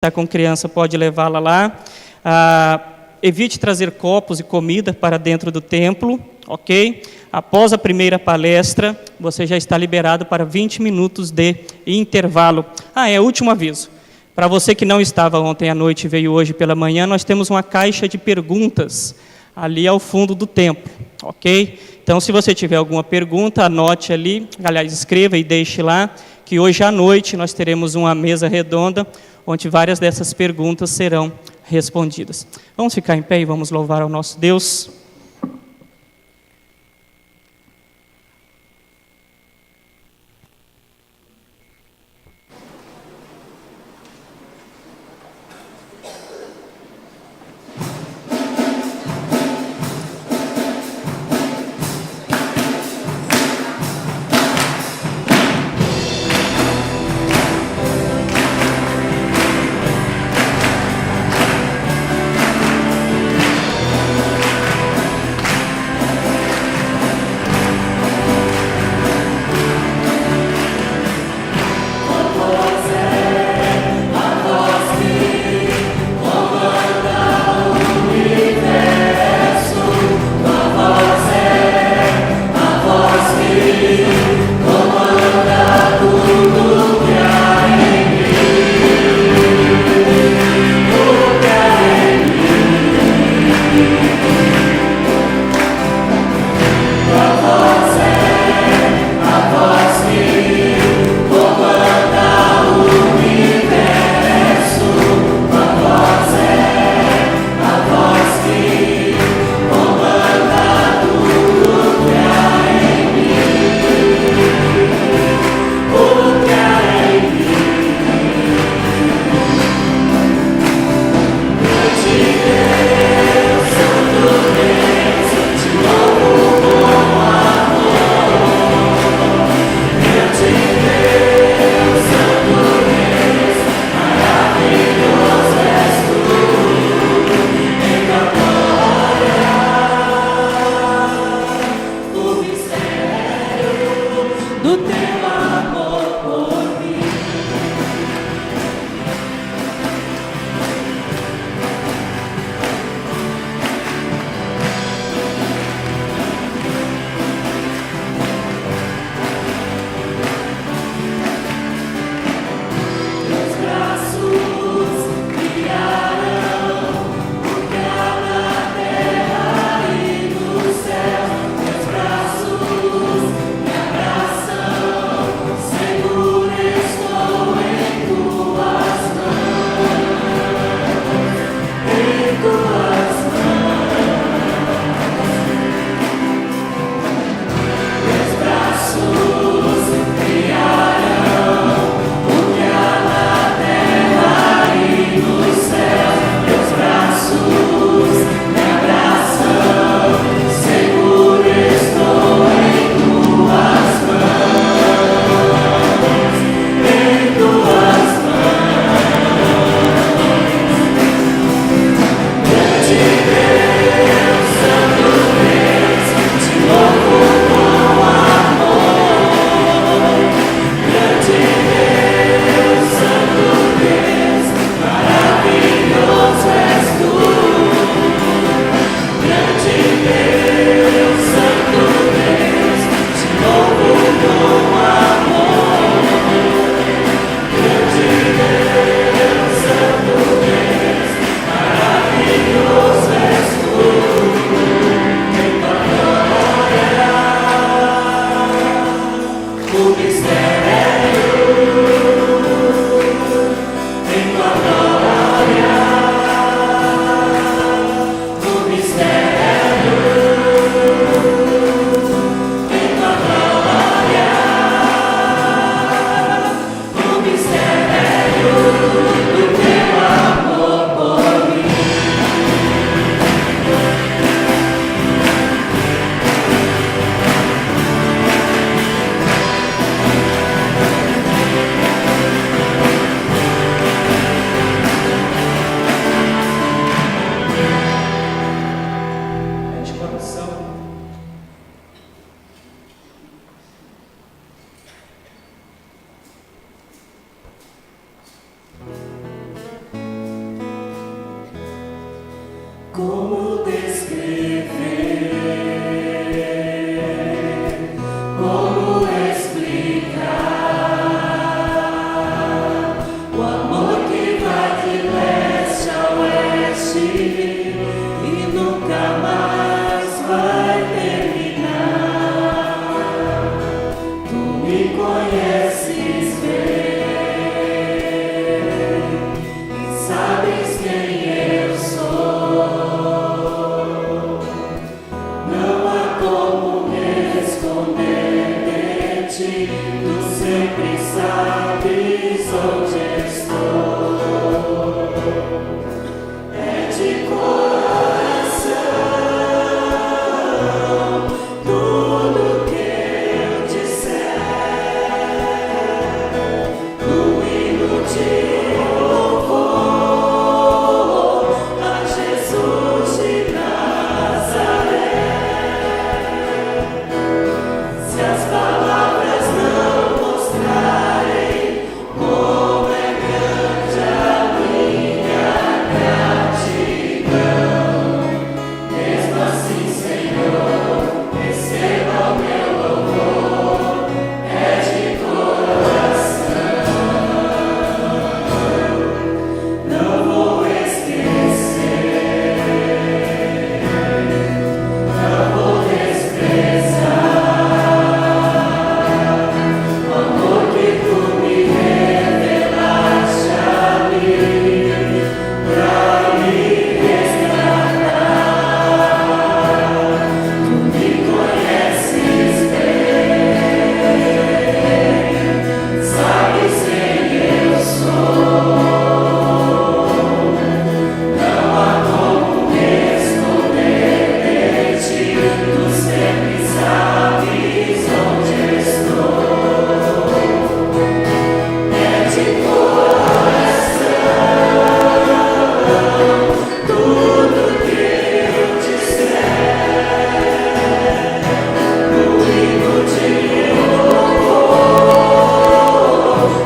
está com criança, pode levá-la lá. Evite trazer copos e comida para dentro do templo, ok? Após a primeira palestra, você já está liberado para 20 minutos de intervalo. Último aviso. Para você que não estava ontem à noite e veio hoje pela manhã, nós temos uma caixa de perguntas ali ao fundo do templo, ok? Então, se você tiver alguma pergunta, anote ali, aliás, escreva e deixe lá, que hoje à noite nós teremos uma mesa redonda, onde várias dessas perguntas serão respondidas. Vamos ficar em pé e vamos louvar ao nosso Deus. Como descrever, como explicar o amor que vai de leste a oeste e nunca mais vai terminar. Tu me conheces bem e sabes quem eu sou. Não há como me esconder de ti, tu sempre sabes onde estou. É de coração tudo que eu disser, no hino de louvor a Jesus de Nazaré. Se as palavras não mostrarem como é grande a minha gratidão, mesmo assim, Senhor, receba o meu louvor, é de coração. Não vou esquecer, não vou desprezar o amor que tu me revelaste a mim, pra me resgatar. Tu me conheces bem, sabes quem eu sou. Não há como me esconder de ti, tu sempre sabes onde estou. É de coração tudo que eu disser, no hino de louvor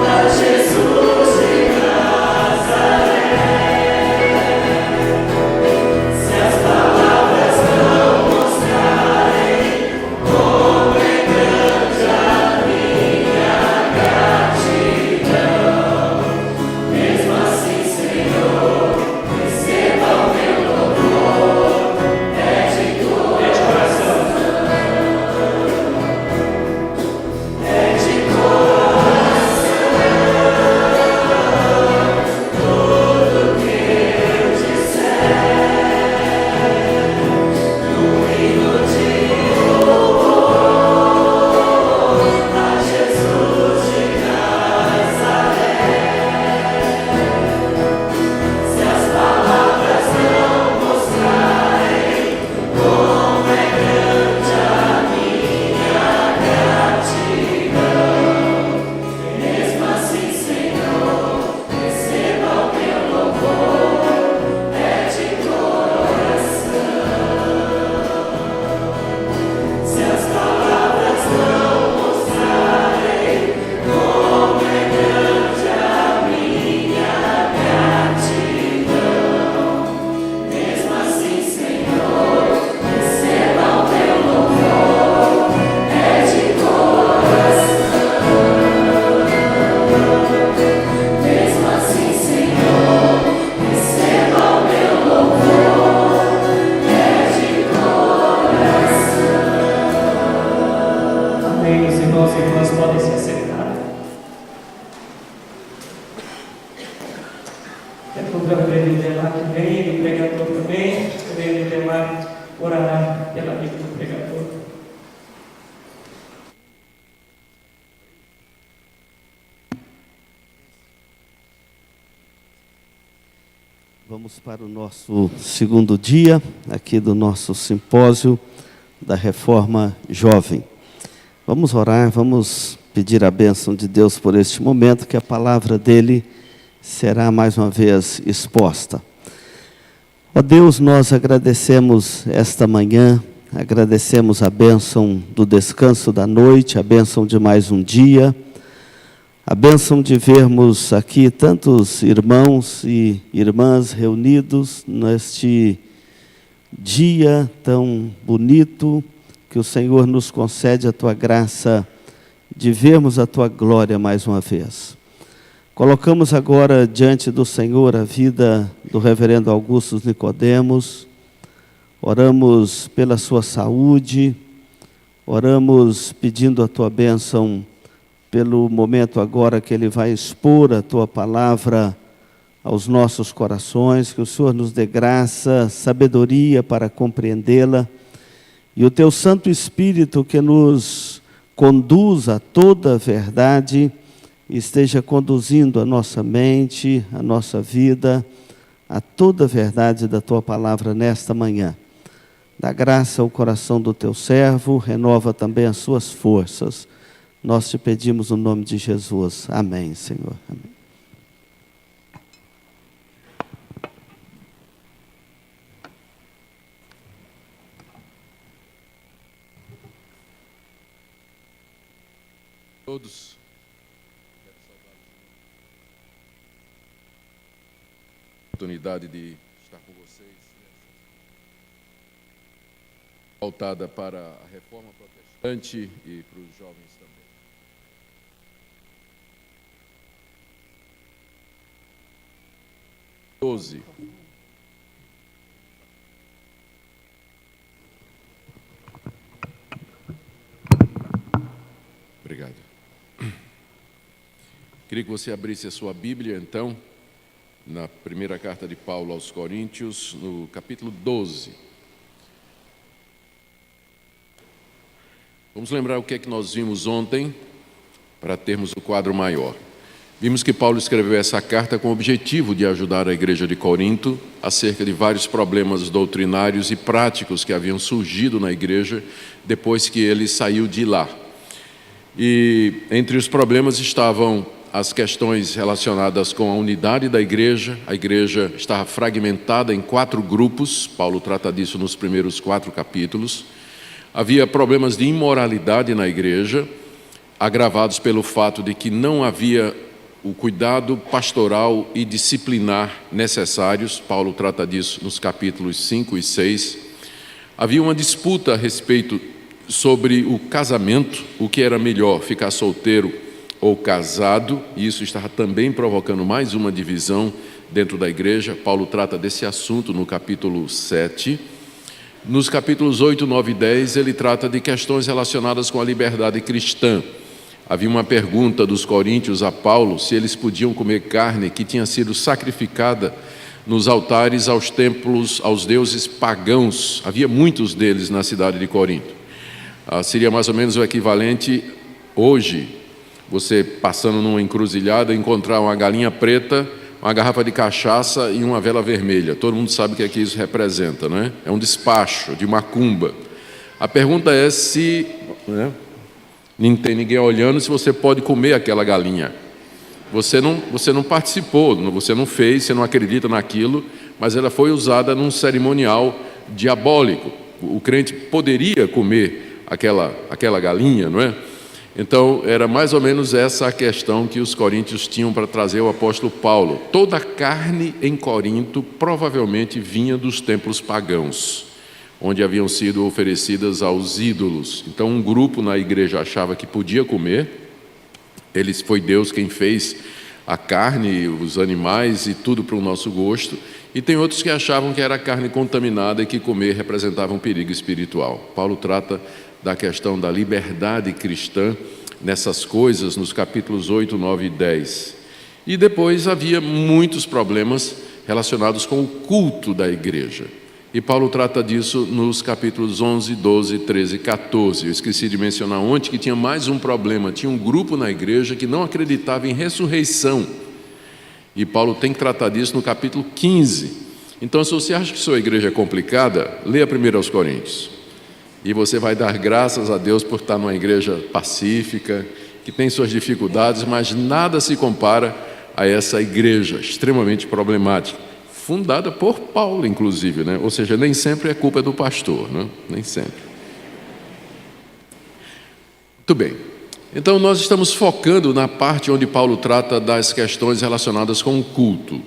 a Jesus de Nazaré. Se as palavras não mostrarem como é grande a minha gratidão, mesmo assim, Senhor, receba o meu louvor, é de coração, é de coração tudo que eu disser, no hino de louvor a Jesus de Nazaré. Se as palavras não mostrarem como é grande a minha gratidão, mesmo assim, Senhor, receba o meu louvor, é de coração. Se as palavras não mostrarem como é grande a minha gratidão, mesmo assim, Senhor, receba o meu louvor, é de coração. Mesmo assim, Senhor, receba o meu louvor, é de coração. Amém. Os irmãos e irmãs podem se assentar. É o reverendo Demar que vem, do pregador também. O reverendo Demar orará pela vida do pregador. Vamos para o nosso segundo dia aqui do nosso simpósio da Reforma Jovem. Vamos orar, vamos pedir a bênção de Deus por este momento, que a palavra dele será mais uma vez exposta. Ó Deus, nós agradecemos esta manhã, agradecemos a bênção do descanso da noite, a bênção de mais um dia, a bênção de vermos aqui tantos irmãos e irmãs reunidos neste dia tão bonito que o Senhor nos concede a Tua graça de vermos a Tua glória mais uma vez. Colocamos agora diante do Senhor a vida do reverendo Augusto Nicodemos, oramos pela sua saúde, oramos pedindo a Tua bênção pelo momento agora que ele vai expor a Tua palavra aos nossos corações, que o Senhor nos dê graça, sabedoria para compreendê-la, e o Teu Santo Espírito que nos conduz a toda a verdade, esteja conduzindo a nossa mente, a nossa vida, a toda a verdade da Tua palavra nesta manhã. Dá graça ao coração do Teu servo, renova também as suas forças. Nós te pedimos no nome de Jesus. Amém, Senhor. Amém. Todos. Oportunidade de estar com vocês, voltada para a reforma protestante e para os jovens também. Obrigado. Queria que você abrisse a sua Bíblia, então, na primeira carta de Paulo aos Coríntios, no capítulo 12. Vamos lembrar o que é que nós vimos ontem, para termos o quadro maior. Vimos que Paulo escreveu essa carta com o objetivo de ajudar a igreja de Corinto acerca de vários problemas doutrinários e práticos que haviam surgido na igreja depois que ele saiu de lá. E entre os problemas estavam as questões relacionadas com a unidade da igreja. A igreja estava fragmentada em 4 grupos, Paulo trata disso nos primeiros 4 capítulos. Havia problemas de imoralidade na igreja, agravados pelo fato de que não havia o cuidado pastoral e disciplinar necessários. Paulo trata disso nos capítulos 5 e 6. Havia uma disputa a respeito sobre o casamento, o que era melhor, ficar solteiro ou casado, e isso estava também provocando mais uma divisão dentro da igreja. Paulo trata desse assunto no capítulo 7. Nos capítulos 8, 9 e 10, ele trata de questões relacionadas com a liberdade cristã. Havia uma pergunta dos coríntios a Paulo se eles podiam comer carne que tinha sido sacrificada nos altares aos templos, aos deuses pagãos. Havia muitos deles na cidade de Corinto. Seria mais ou menos o equivalente hoje, você passando numa encruzilhada, encontrar uma galinha preta, uma garrafa de cachaça e uma vela vermelha. Todo mundo sabe o que é que isso representa, não é? É um despacho de macumba. A pergunta é se, não tem ninguém olhando, se você pode comer aquela galinha. Você não participou, você não fez, você não acredita naquilo, mas ela foi usada num cerimonial diabólico. O crente poderia comer aquela galinha, não é? Então, era mais ou menos essa a questão que os coríntios tinham para trazer ao apóstolo Paulo. Toda a carne em Corinto provavelmente vinha dos templos pagãos, onde haviam sido oferecidas aos ídolos. Então, um grupo na igreja achava que podia comer. Foi Deus quem fez a carne, os animais e tudo para o nosso gosto. E tem outros que achavam que era carne contaminada e que comer representava um perigo espiritual. Paulo trata da questão da liberdade cristã nessas coisas nos capítulos 8, 9 e 10. E depois havia muitos problemas relacionados com o culto da igreja. E Paulo trata disso nos capítulos 11, 12, 13 e 14. Eu esqueci de mencionar ontem que tinha mais um problema. Tinha um grupo na igreja que não acreditava em ressurreição. E Paulo tem que tratar disso no capítulo 15. Então, se você acha que sua igreja é complicada, leia primeiro aos Coríntios. E você vai dar graças a Deus por estar numa igreja pacífica, que tem suas dificuldades, mas nada se compara a essa igreja extremamente problemática, fundada por Paulo, inclusive, né? Ou seja, nem sempre é culpa do pastor, né? Nem sempre. Muito bem. Então, nós estamos focando na parte onde Paulo trata das questões relacionadas com o culto.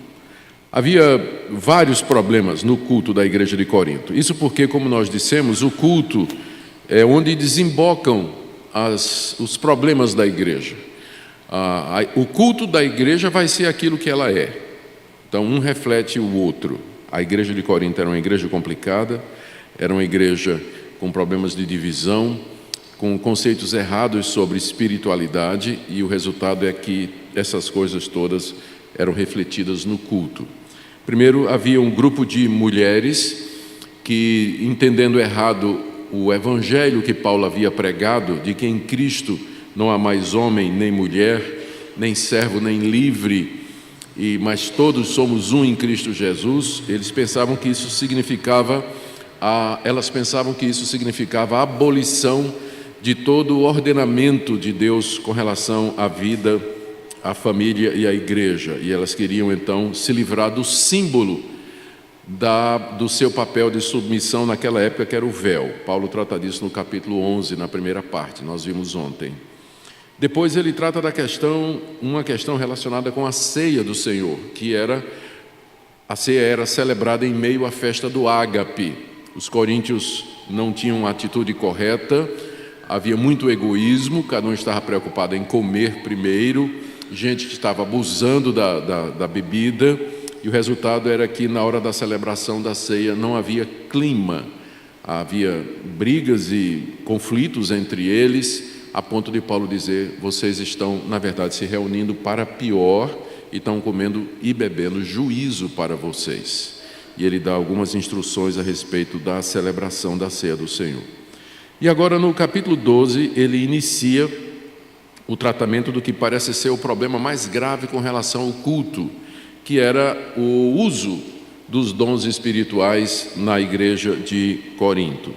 Havia vários problemas no culto da igreja de Corinto. Isso porque, como nós dissemos, o culto é onde desembocam os problemas da igreja. O culto da igreja vai ser aquilo que ela é. Então, um reflete o outro. A igreja de Corinto era uma igreja complicada, era uma igreja com problemas de divisão, com conceitos errados sobre espiritualidade, e o resultado é que essas coisas todas eram refletidas no culto. Primeiro, havia um grupo de mulheres que, entendendo errado o evangelho que Paulo havia pregado, de que em Cristo não há mais homem nem mulher, nem servo nem livre, mas todos somos um em Cristo Jesus, elas pensavam que isso significava a abolição de todo o ordenamento de Deus com relação à vida, à família e à igreja. E elas queriam, então, se livrar do símbolo do seu papel de submissão naquela época, que era o véu. Paulo trata disso no capítulo 11, na primeira parte, nós vimos ontem. Depois ele trata uma questão relacionada com a ceia do Senhor, a ceia era celebrada em meio à festa do ágape. Os coríntios não tinham uma atitude correta, havia muito egoísmo, cada um estava preocupado em comer primeiro, gente que estava abusando da bebida, e o resultado era que na hora da celebração da ceia não havia clima, havia brigas e conflitos entre eles, a ponto de Paulo dizer: vocês estão, na verdade, se reunindo para pior e estão comendo e bebendo juízo para vocês. E ele dá algumas instruções a respeito da celebração da ceia do Senhor. E agora, no capítulo 12, ele inicia o tratamento do que parece ser o problema mais grave com relação ao culto, que era o uso dos dons espirituais na igreja de Corinto.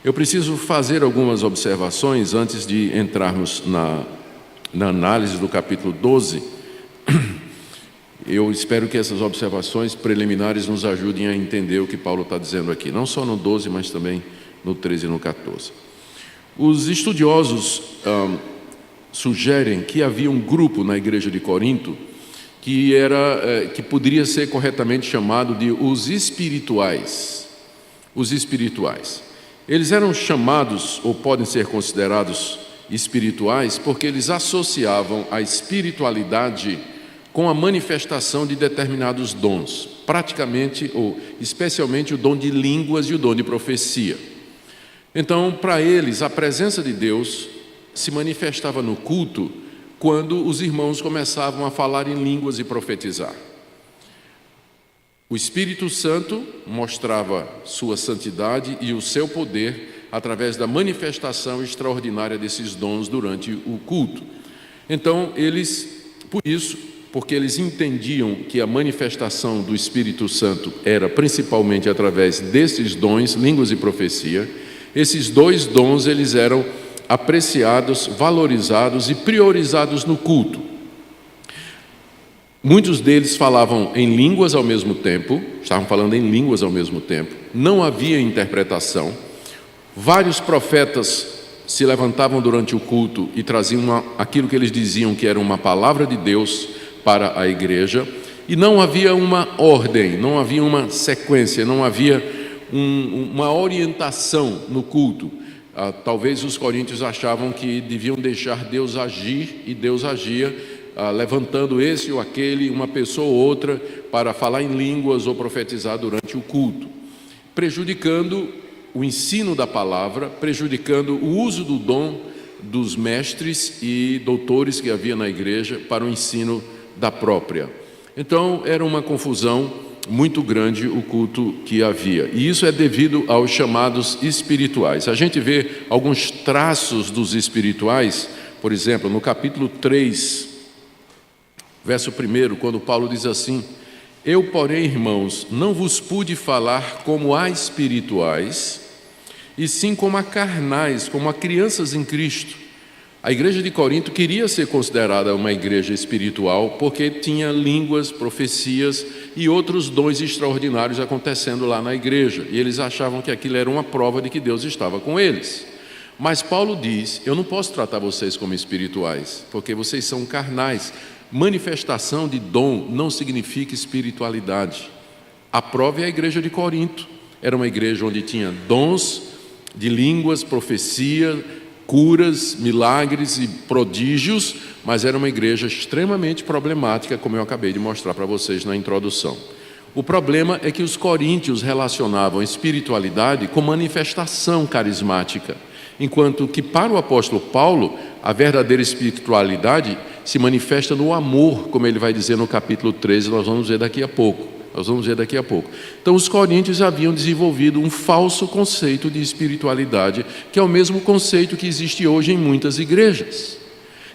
Eu preciso fazer algumas observações antes de entrarmos na análise do capítulo 12. Eu espero que essas observações preliminares nos ajudem a entender o que Paulo está dizendo aqui, não só no 12, mas também no 13 e no 14. Os estudiosos sugerem que havia um grupo na igreja de Corinto que poderia ser corretamente chamado de os espirituais. Os espirituais. Eles eram chamados, ou podem ser considerados espirituais, porque eles associavam a espiritualidade com a manifestação de determinados dons, praticamente ou especialmente o dom de línguas e o dom de profecia. Então, para eles, a presença de Deus se manifestava no culto quando os irmãos começavam a falar em línguas e profetizar. O Espírito Santo mostrava sua santidade e o seu poder através da manifestação extraordinária desses dons durante o culto. Então, porque eles entendiam que a manifestação do Espírito Santo era principalmente através desses dons, línguas e profecia, esses dois dons eles eram apreciados, valorizados e priorizados no culto. Muitos deles falavam em línguas ao mesmo tempo, estavam falando em línguas ao mesmo tempo, não havia interpretação. Vários profetas se levantavam durante o culto e traziam aquilo que eles diziam que era uma palavra de Deus para a igreja, e não havia uma ordem, não havia uma sequência, não havia uma orientação no culto. Talvez os coríntios achavam que deviam deixar Deus agir, e Deus agia levantando esse ou aquele, uma pessoa ou outra, para falar em línguas ou profetizar durante o culto, prejudicando o ensino da palavra, prejudicando o uso do dom dos mestres e doutores que havia na igreja para o ensino da própria. Então, era uma confusão muito grande o culto que havia. E isso é devido aos chamados espirituais. A gente vê alguns traços dos espirituais, por exemplo, no capítulo 3, verso 1, quando Paulo diz assim: eu, porém, irmãos, não vos pude falar como a espirituais, e sim como a carnais, como a crianças em Cristo. A igreja de Corinto queria ser considerada uma igreja espiritual porque tinha línguas, profecias e outros dons extraordinários acontecendo lá na igreja. E eles achavam que aquilo era uma prova de que Deus estava com eles. Mas Paulo diz: eu não posso tratar vocês como espirituais, porque vocês são carnais. Manifestação de dom não significa espiritualidade. A prova é a igreja de Corinto. Era uma igreja onde tinha dons de línguas, profecia, curas, milagres e prodígios, mas era uma igreja extremamente problemática, como eu acabei de mostrar para vocês na introdução. O problema é que os coríntios relacionavam espiritualidade com manifestação carismática, enquanto que para o apóstolo Paulo, a verdadeira espiritualidade se manifesta no amor, como ele vai dizer no capítulo 13, nós vamos ver daqui a pouco. Então, os coríntios haviam desenvolvido um falso conceito de espiritualidade, que é o mesmo conceito que existe hoje em muitas igrejas,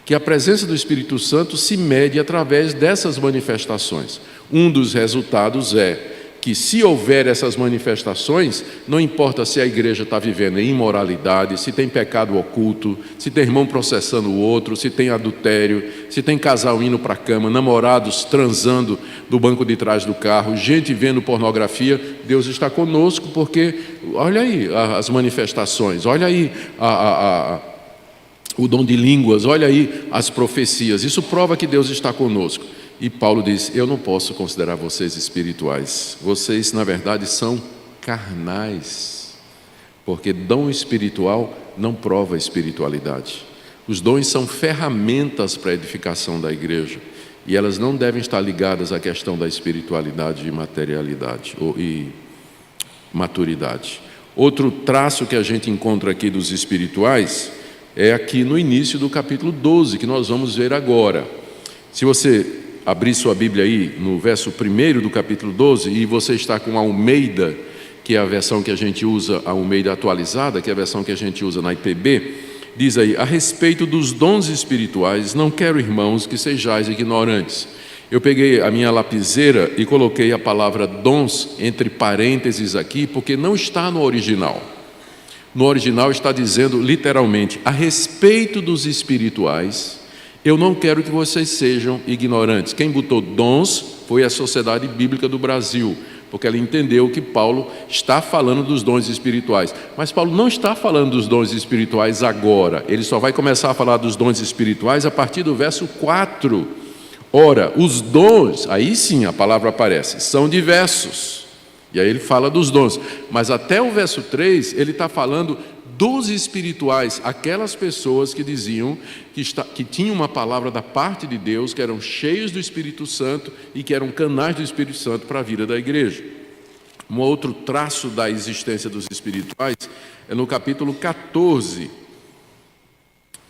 que a presença do Espírito Santo se mede através dessas manifestações. Um dos resultados é que, se houver essas manifestações, não importa se a igreja está vivendo em imoralidade, se tem pecado oculto, se tem irmão processando o outro, se tem adultério, se tem casal indo para a cama, namorados transando do banco de trás do carro, gente vendo pornografia, Deus está conosco, porque olha aí as manifestações, olha aí o dom de línguas, olha aí as profecias, isso prova que Deus está conosco. E Paulo diz, eu não posso considerar vocês espirituais, vocês na verdade são carnais, porque dom espiritual não prova espiritualidade. Os dons são ferramentas para a edificação da igreja, e elas não devem estar ligadas à questão da espiritualidade e materialidade e maturidade. Outro traço que a gente encontra aqui dos espirituais é aqui no início do capítulo 12, que nós vamos ver agora. Se você abrir sua Bíblia aí no verso 1 do capítulo 12, e você está com a Almeida, que é a versão que a gente usa, a Almeida atualizada, que é a versão que a gente usa na IPB, diz aí, a respeito dos dons espirituais, não quero, irmãos, que sejais ignorantes. Eu peguei a minha lapiseira e coloquei a palavra dons entre parênteses aqui, porque não está no original. No original está dizendo literalmente, a respeito dos espirituais, eu não quero que vocês sejam ignorantes. Quem botou dons foi a Sociedade Bíblica do Brasil, porque ela entendeu que Paulo está falando dos dons espirituais. Mas Paulo não está falando dos dons espirituais agora. Ele só vai começar a falar dos dons espirituais a partir do verso 4. Ora, os dons, aí sim a palavra aparece, são diversos. E aí ele fala dos dons. Mas até o verso 3, ele está falando dos espirituais, aquelas pessoas que diziam que tinham uma palavra da parte de Deus, que eram cheios do Espírito Santo e que eram canais do Espírito Santo para a vida da igreja. Um outro traço da existência dos espirituais é no capítulo 14,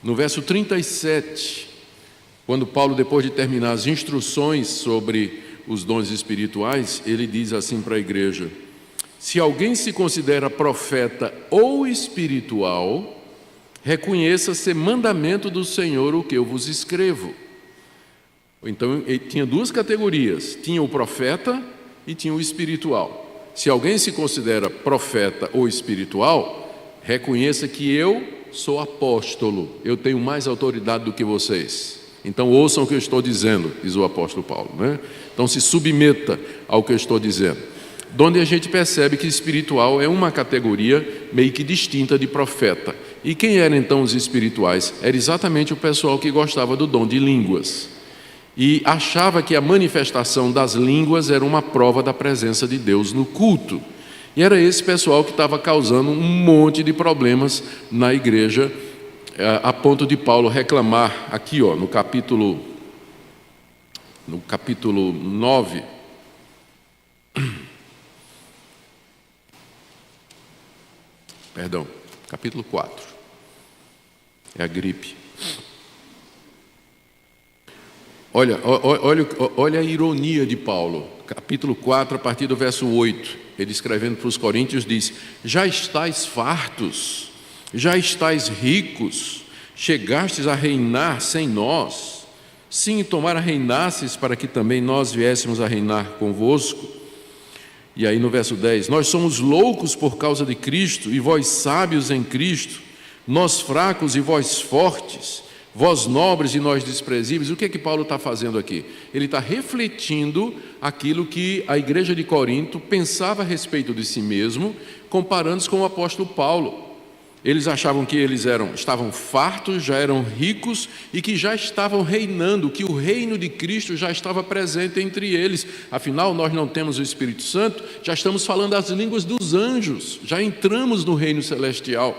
no verso 37, quando Paulo, depois de terminar as instruções sobre os dons espirituais, ele diz assim para a igreja: se alguém se considera profeta ou espiritual, reconheça ser mandamento do Senhor o que eu vos escrevo. Então, ele tinha duas categorias, tinha o profeta e tinha o espiritual. Se alguém se considera profeta ou espiritual, reconheça que eu sou apóstolo, eu tenho mais autoridade do que vocês. Então, ouçam o que eu estou dizendo, diz o apóstolo Paulo, né? Então, se submeta ao que eu estou dizendo. Onde a gente percebe que espiritual é uma categoria meio que distinta de profeta. E quem eram então os espirituais? Era exatamente o pessoal que gostava do dom de línguas e achava que a manifestação das línguas era uma prova da presença de Deus no culto. E era esse pessoal que estava causando um monte de problemas na igreja, a ponto de Paulo reclamar aqui, no capítulo 9, capítulo 4, é a gripe. Olha a ironia de Paulo, capítulo 4, a partir do verso 8, ele escrevendo para os coríntios diz: já estáis fartos, já estáis ricos, chegastes a reinar sem nós, sim, tomara reinasses para que também nós viéssemos a reinar convosco. E aí no verso 10, nós somos loucos por causa de Cristo, e vós sábios em Cristo, nós fracos e vós fortes, vós nobres e nós desprezíveis. O que é que Paulo está fazendo aqui? Ele está refletindo aquilo que a igreja de Corinto pensava a respeito de si mesmo, comparando-se com o apóstolo Paulo. Eles achavam que eles estavam fartos, já eram ricos e que já estavam reinando, que o reino de Cristo já estava presente entre eles. Afinal, nós não temos o Espírito Santo, já estamos falando as línguas dos anjos, já entramos no reino celestial.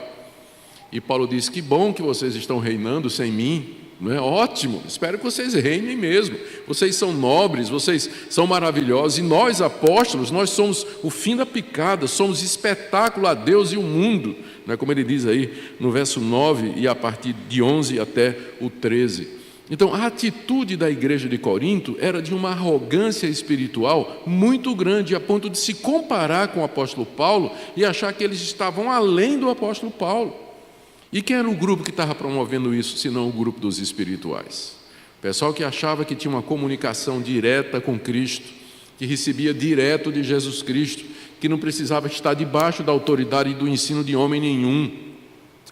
E Paulo diz: que bom que vocês estão reinando sem mim, não é? Ótimo, espero que vocês reinem mesmo. Vocês são nobres, vocês são maravilhosos, e nós, apóstolos, nós somos o fim da picada, somos espetáculo a Deus e o mundo, não é? Como ele diz aí no verso 9 e a partir de 11 até o 13. Então, a atitude da igreja de Corinto era de uma arrogância espiritual muito grande, a ponto de se comparar com o apóstolo Paulo e achar que eles estavam além do apóstolo Paulo. E quem era o grupo que estava promovendo isso, senão o grupo dos espirituais? O pessoal que achava que tinha uma comunicação direta com Cristo, que recebia direto de Jesus Cristo, que não precisava estar debaixo da autoridade e do ensino de homem nenhum,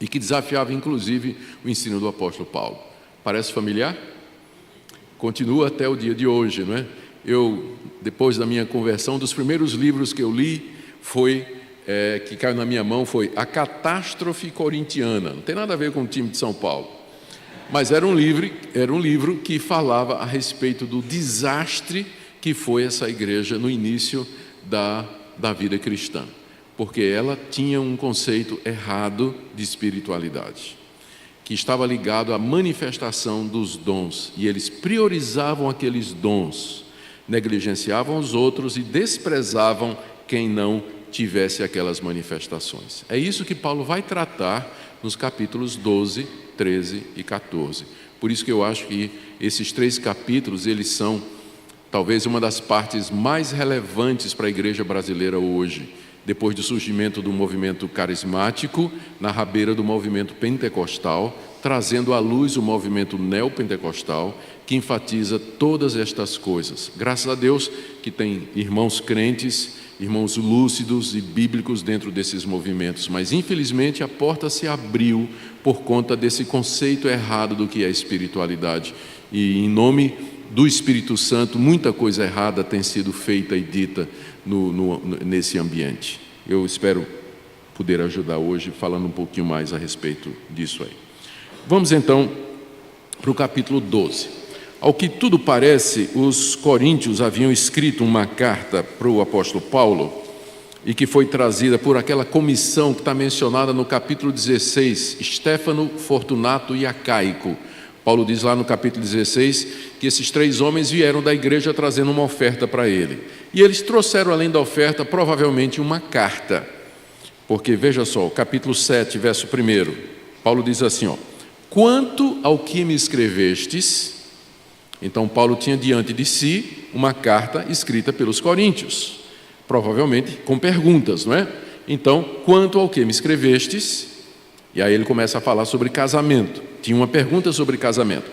e que desafiava inclusive o ensino do apóstolo Paulo. Parece familiar? Continua até o dia de hoje, não é? Depois da minha conversão, um dos primeiros livros que eu li que caiu na minha mão foi A Catástrofe Corintiana. Não tem nada a ver com o time de São Paulo, mas era um livro que falava a respeito do desastre que foi essa igreja no início da vida cristã, porque ela tinha um conceito errado de espiritualidade, que estava ligado à manifestação dos dons, e eles priorizavam aqueles dons, negligenciavam os outros e desprezavam quem não tivesse aquelas manifestações. É isso que Paulo vai tratar nos capítulos 12, 13 e 14. Por isso que eu acho que esses 3 capítulos, eles são talvez uma das partes mais relevantes para a igreja brasileira hoje, depois do surgimento do movimento carismático, na rabeira do movimento pentecostal, trazendo à luz o movimento neopentecostal, que enfatiza todas estas coisas. Graças a Deus que tem irmãos crentes, irmãos lúcidos e bíblicos dentro desses movimentos, mas infelizmente a porta se abriu por conta desse conceito errado do que é espiritualidade, e em nome do Espírito Santo muita coisa errada tem sido feita e dita nesse ambiente. Eu espero poder ajudar hoje falando um pouquinho mais a respeito disso aí. Vamos então para o capítulo 12. Ao que tudo parece, os coríntios haviam escrito uma carta para o apóstolo Paulo, e que foi trazida por aquela comissão que está mencionada no capítulo 16, Estéfano, Fortunato e Acaico. Paulo diz lá no capítulo 16 que esses 3 homens vieram da igreja trazendo uma oferta para ele. E eles trouxeram, além da oferta, provavelmente uma carta. Porque, veja só, capítulo 7, verso 1, Paulo diz assim, quanto ao que me escrevestes. Então Paulo tinha diante de si uma carta escrita pelos coríntios, provavelmente com perguntas, não é? Então, quanto ao que me escrevestes, e aí ele começa a falar sobre casamento. Tinha uma pergunta sobre casamento.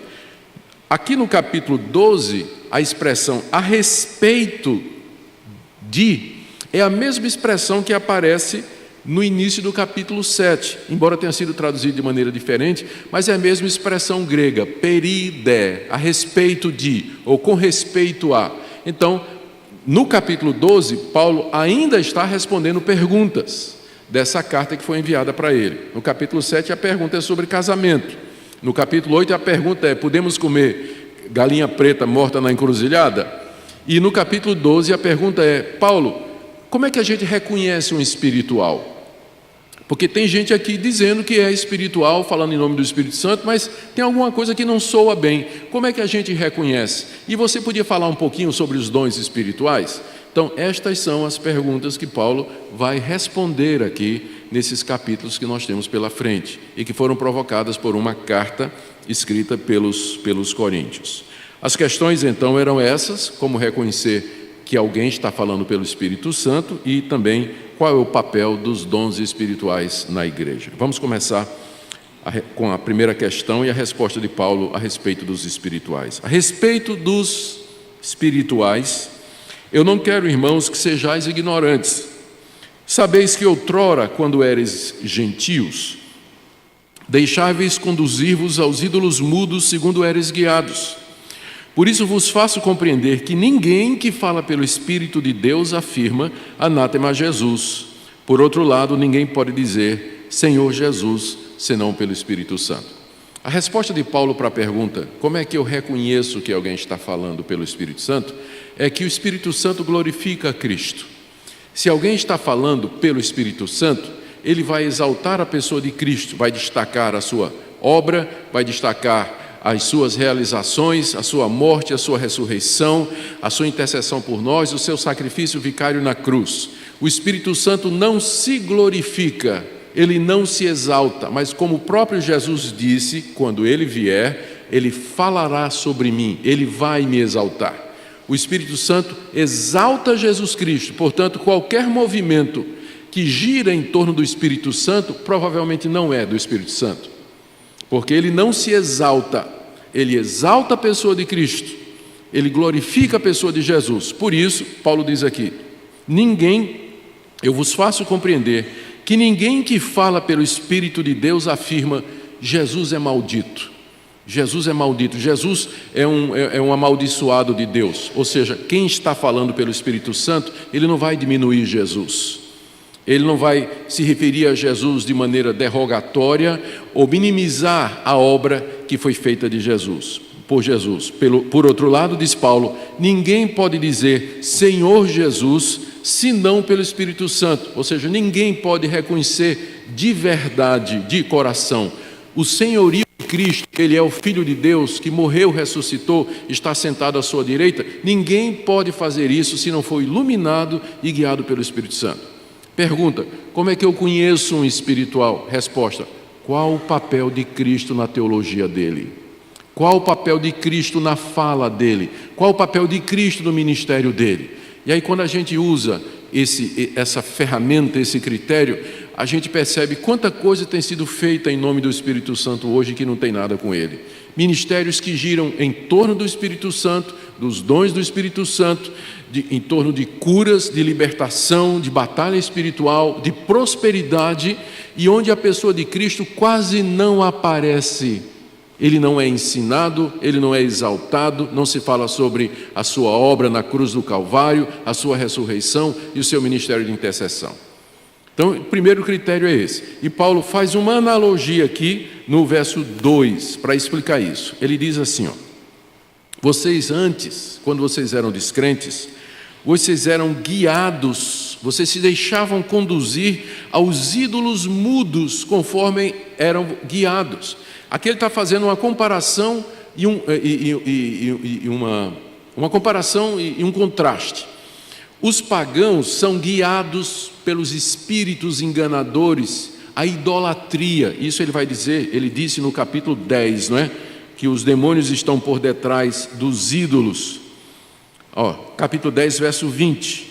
Aqui no capítulo 12, a expressão a respeito de é a mesma expressão que aparece no início do capítulo 7, embora tenha sido traduzido de maneira diferente, mas é a mesma expressão grega, peride, a respeito de, ou com respeito a. Então, no capítulo 12, Paulo ainda está respondendo perguntas dessa carta que foi enviada para ele. No capítulo 7, a pergunta é sobre casamento. No capítulo 8, a pergunta é, podemos comer galinha preta morta na encruzilhada? E no capítulo 12, a pergunta é, Paulo, como é que a gente reconhece um espiritual? Porque tem gente aqui dizendo que é espiritual, falando em nome do Espírito Santo, mas tem alguma coisa que não soa bem. Como é que a gente reconhece? E você podia falar um pouquinho sobre os dons espirituais? Então, estas são as perguntas que Paulo vai responder aqui nesses capítulos que nós temos pela frente e que foram provocadas por uma carta escrita pelos coríntios. As questões, então, eram essas: como reconhecer que alguém está falando pelo Espírito Santo e também qual é o papel dos dons espirituais na igreja. Vamos começar com a primeira questão e a resposta de Paulo a respeito dos espirituais. A respeito dos espirituais, eu não quero, irmãos, que sejais ignorantes. Sabeis que outrora, quando eres gentios, deixáveis conduzir-vos aos ídolos mudos segundo eres guiados. Por isso vos faço compreender que ninguém que fala pelo Espírito de Deus afirma anátema a Jesus. Por outro lado, ninguém pode dizer Senhor Jesus, senão pelo Espírito Santo? A resposta de Paulo para a pergunta, como é que eu reconheço que alguém está falando pelo Espírito Santo, é que o Espírito Santo glorifica a Cristo. Se alguém está falando pelo Espírito Santo, ele vai exaltar a pessoa de Cristo, vai destacar a sua obra, vai destacar as suas realizações, a sua morte, a sua ressurreição, a sua intercessão por nós, o seu sacrifício vicário na cruz. O Espírito Santo não se glorifica, ele não se exalta, mas como o próprio Jesus disse, quando ele vier, ele falará sobre mim, ele vai me exaltar. O Espírito Santo exalta Jesus Cristo, portanto, qualquer movimento que gira em torno do Espírito Santo, provavelmente não é do Espírito Santo, porque ele não se exalta, ele exalta a pessoa de Cristo, ele glorifica a pessoa de Jesus. Por isso, Paulo diz aqui, eu vos faço compreender que ninguém que fala pelo Espírito de Deus afirma, Jesus é maldito. Jesus é maldito, Jesus é um amaldiçoado de Deus. Ou seja, quem está falando pelo Espírito Santo, ele não vai diminuir Jesus. Ele não vai se referir a Jesus de maneira derrogatória ou minimizar a obra que foi feita de Jesus, por Jesus. Por outro lado, diz Paulo, ninguém pode dizer Senhor Jesus, senão pelo Espírito Santo. Ou seja, ninguém pode reconhecer de verdade, de coração, o senhorio de Cristo. Ele é o Filho de Deus que morreu, ressuscitou, está sentado à sua direita. Ninguém pode fazer isso se não for iluminado e guiado pelo Espírito Santo. Pergunta, como é que eu conheço um espiritual? Resposta, qual o papel de Cristo na teologia dele? Qual o papel de Cristo na fala dele? Qual o papel de Cristo no ministério dele? E aí quando a gente usa essa ferramenta, esse critério, a gente percebe quanta coisa tem sido feita em nome do Espírito Santo hoje que não tem nada com ele. Ministérios que giram em torno do Espírito Santo, dos dons do Espírito Santo, em torno de curas, de libertação, de batalha espiritual, de prosperidade, e onde a pessoa de Cristo quase não aparece. Ele não é ensinado, ele não é exaltado, não se fala sobre a sua obra na cruz do Calvário, a sua ressurreição e o seu ministério de intercessão. Então, o primeiro critério é esse. E Paulo faz uma analogia aqui no verso 2 para explicar isso. Ele diz assim, vocês antes, quando vocês eram descrentes, vocês eram guiados, vocês se deixavam conduzir aos ídolos mudos conforme eram guiados. Aqui ele está fazendo uma comparação e uma comparação e um contraste. Os pagãos são guiados pelos espíritos enganadores, a idolatria. Isso ele vai dizer, ele disse no capítulo 10, não é? Que os demônios estão por detrás dos ídolos. Capítulo 10, verso 20,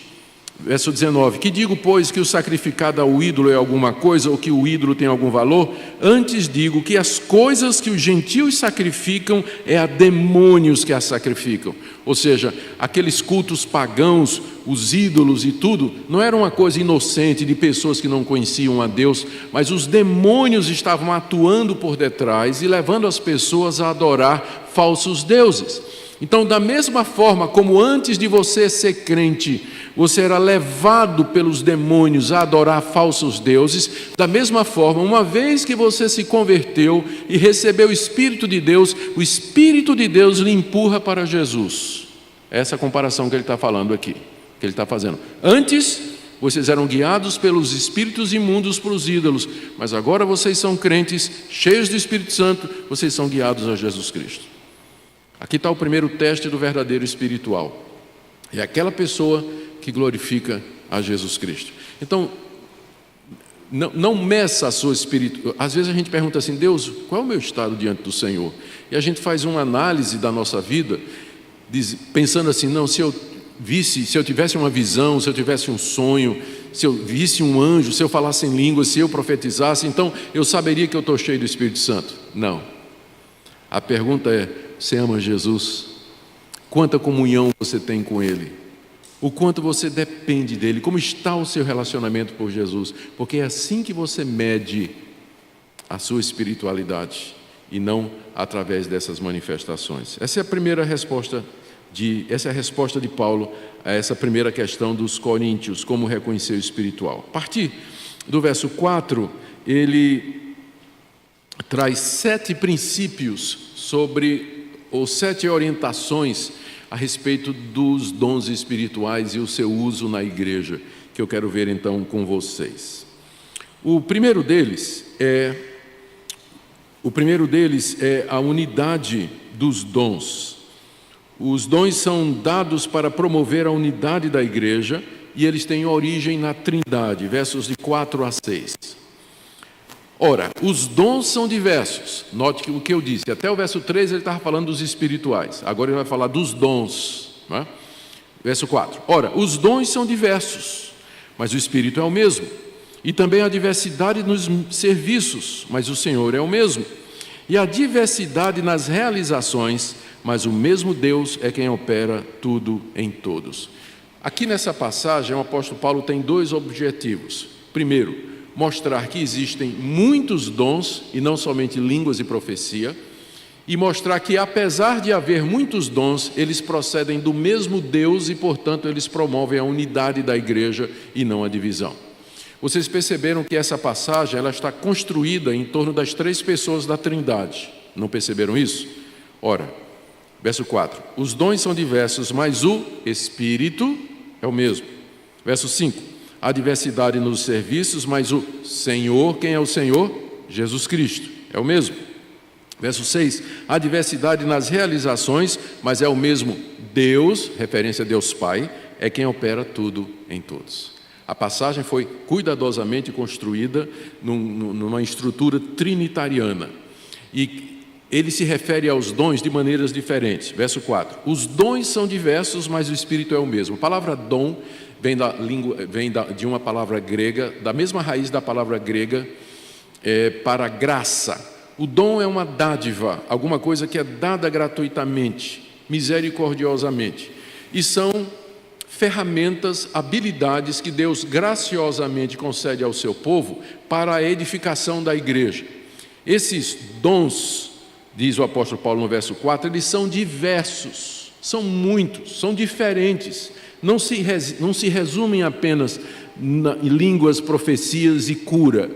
verso 19. Que digo, pois, que o sacrificado ao ídolo é alguma coisa, ou que o ídolo tem algum valor? Antes digo que as coisas que os gentios sacrificam é a demônios que as sacrificam. Ou seja, aqueles cultos pagãos, os ídolos e tudo, não era uma coisa inocente de pessoas que não conheciam a Deus, mas os demônios estavam atuando por detrás e levando as pessoas a adorar falsos deuses. Então, da mesma forma como antes de você ser crente, você era levado pelos demônios a adorar falsos deuses, da mesma forma, uma vez que você se converteu e recebeu o Espírito de Deus, o Espírito de Deus lhe empurra para Jesus. Essa é a comparação que ele está falando aqui, que ele está fazendo. Antes, vocês eram guiados pelos espíritos imundos para os ídolos, mas agora vocês são crentes, cheios do Espírito Santo, vocês são guiados a Jesus Cristo. Aqui está o primeiro teste do verdadeiro espiritual. É aquela pessoa que glorifica a Jesus Cristo. Então, não meça a sua espiritualidade. Às vezes a gente pergunta assim, Deus, qual é o meu estado diante do Senhor? E a gente faz uma análise da nossa vida, pensando assim, não, se eu tivesse uma visão, se eu tivesse um sonho, se eu visse um anjo, se eu falasse em línguas, se eu profetizasse, então eu saberia que eu estou cheio do Espírito Santo. Não. A pergunta é, você ama Jesus? Quanta comunhão você tem com Ele? O quanto você depende dEle? Como está o seu relacionamento por Jesus? Porque é assim que você mede a sua espiritualidade e não através dessas manifestações. Essa é a primeira resposta essa é a resposta de Paulo a essa primeira questão dos coríntios, como reconhecer o espiritual. A partir do verso 4, ele traz 7 princípios ou 7 orientações a respeito dos dons espirituais e o seu uso na igreja, que eu quero ver então com vocês. O primeiro deles é a unidade dos dons. Os dons são dados para promover a unidade da igreja e eles têm origem na Trindade, versos de 4 a 6. Ora, os dons são diversos. Note o que eu disse, até o verso 3 ele estava falando dos espirituais, agora ele vai falar dos dons, não é? Verso 4. Ora, os dons são diversos, mas o Espírito é o mesmo. E também há diversidade nos serviços, mas o Senhor é o mesmo. E há diversidade nas realizações, mas o mesmo Deus é quem opera tudo em todos. Aqui nessa passagem, o apóstolo Paulo tem 2 objetivos. Primeiro, mostrar que existem muitos dons, e não somente línguas e profecia, e mostrar que, apesar de haver muitos dons, eles procedem do mesmo Deus e, portanto, eles promovem a unidade da igreja e não a divisão. Vocês perceberam que essa passagem ela está construída em torno das 3 pessoas da Trindade. Não perceberam isso? Ora, verso 4. Os dons são diversos, mas o Espírito é o mesmo. Verso 5. Há diversidade nos serviços, mas o Senhor, quem é o Senhor? Jesus Cristo, é o mesmo. Verso 6. Há diversidade nas realizações, mas é o mesmo Deus, referência a Deus Pai, é quem opera tudo em todos. A passagem foi cuidadosamente construída numa estrutura trinitariana. E ele se refere aos dons de maneiras diferentes. Verso 4. Os dons são diversos, mas o Espírito é o mesmo. A palavra dom vem de uma palavra grega, da mesma raiz da palavra grega, para graça. O dom é uma dádiva, alguma coisa que é dada gratuitamente, misericordiosamente. E são ferramentas, habilidades que Deus graciosamente concede ao seu povo para a edificação da igreja. Esses dons, diz o apóstolo Paulo no verso 4, eles são diversos, são muitos, são diferentes, não se resumem apenas em línguas, profecias e cura.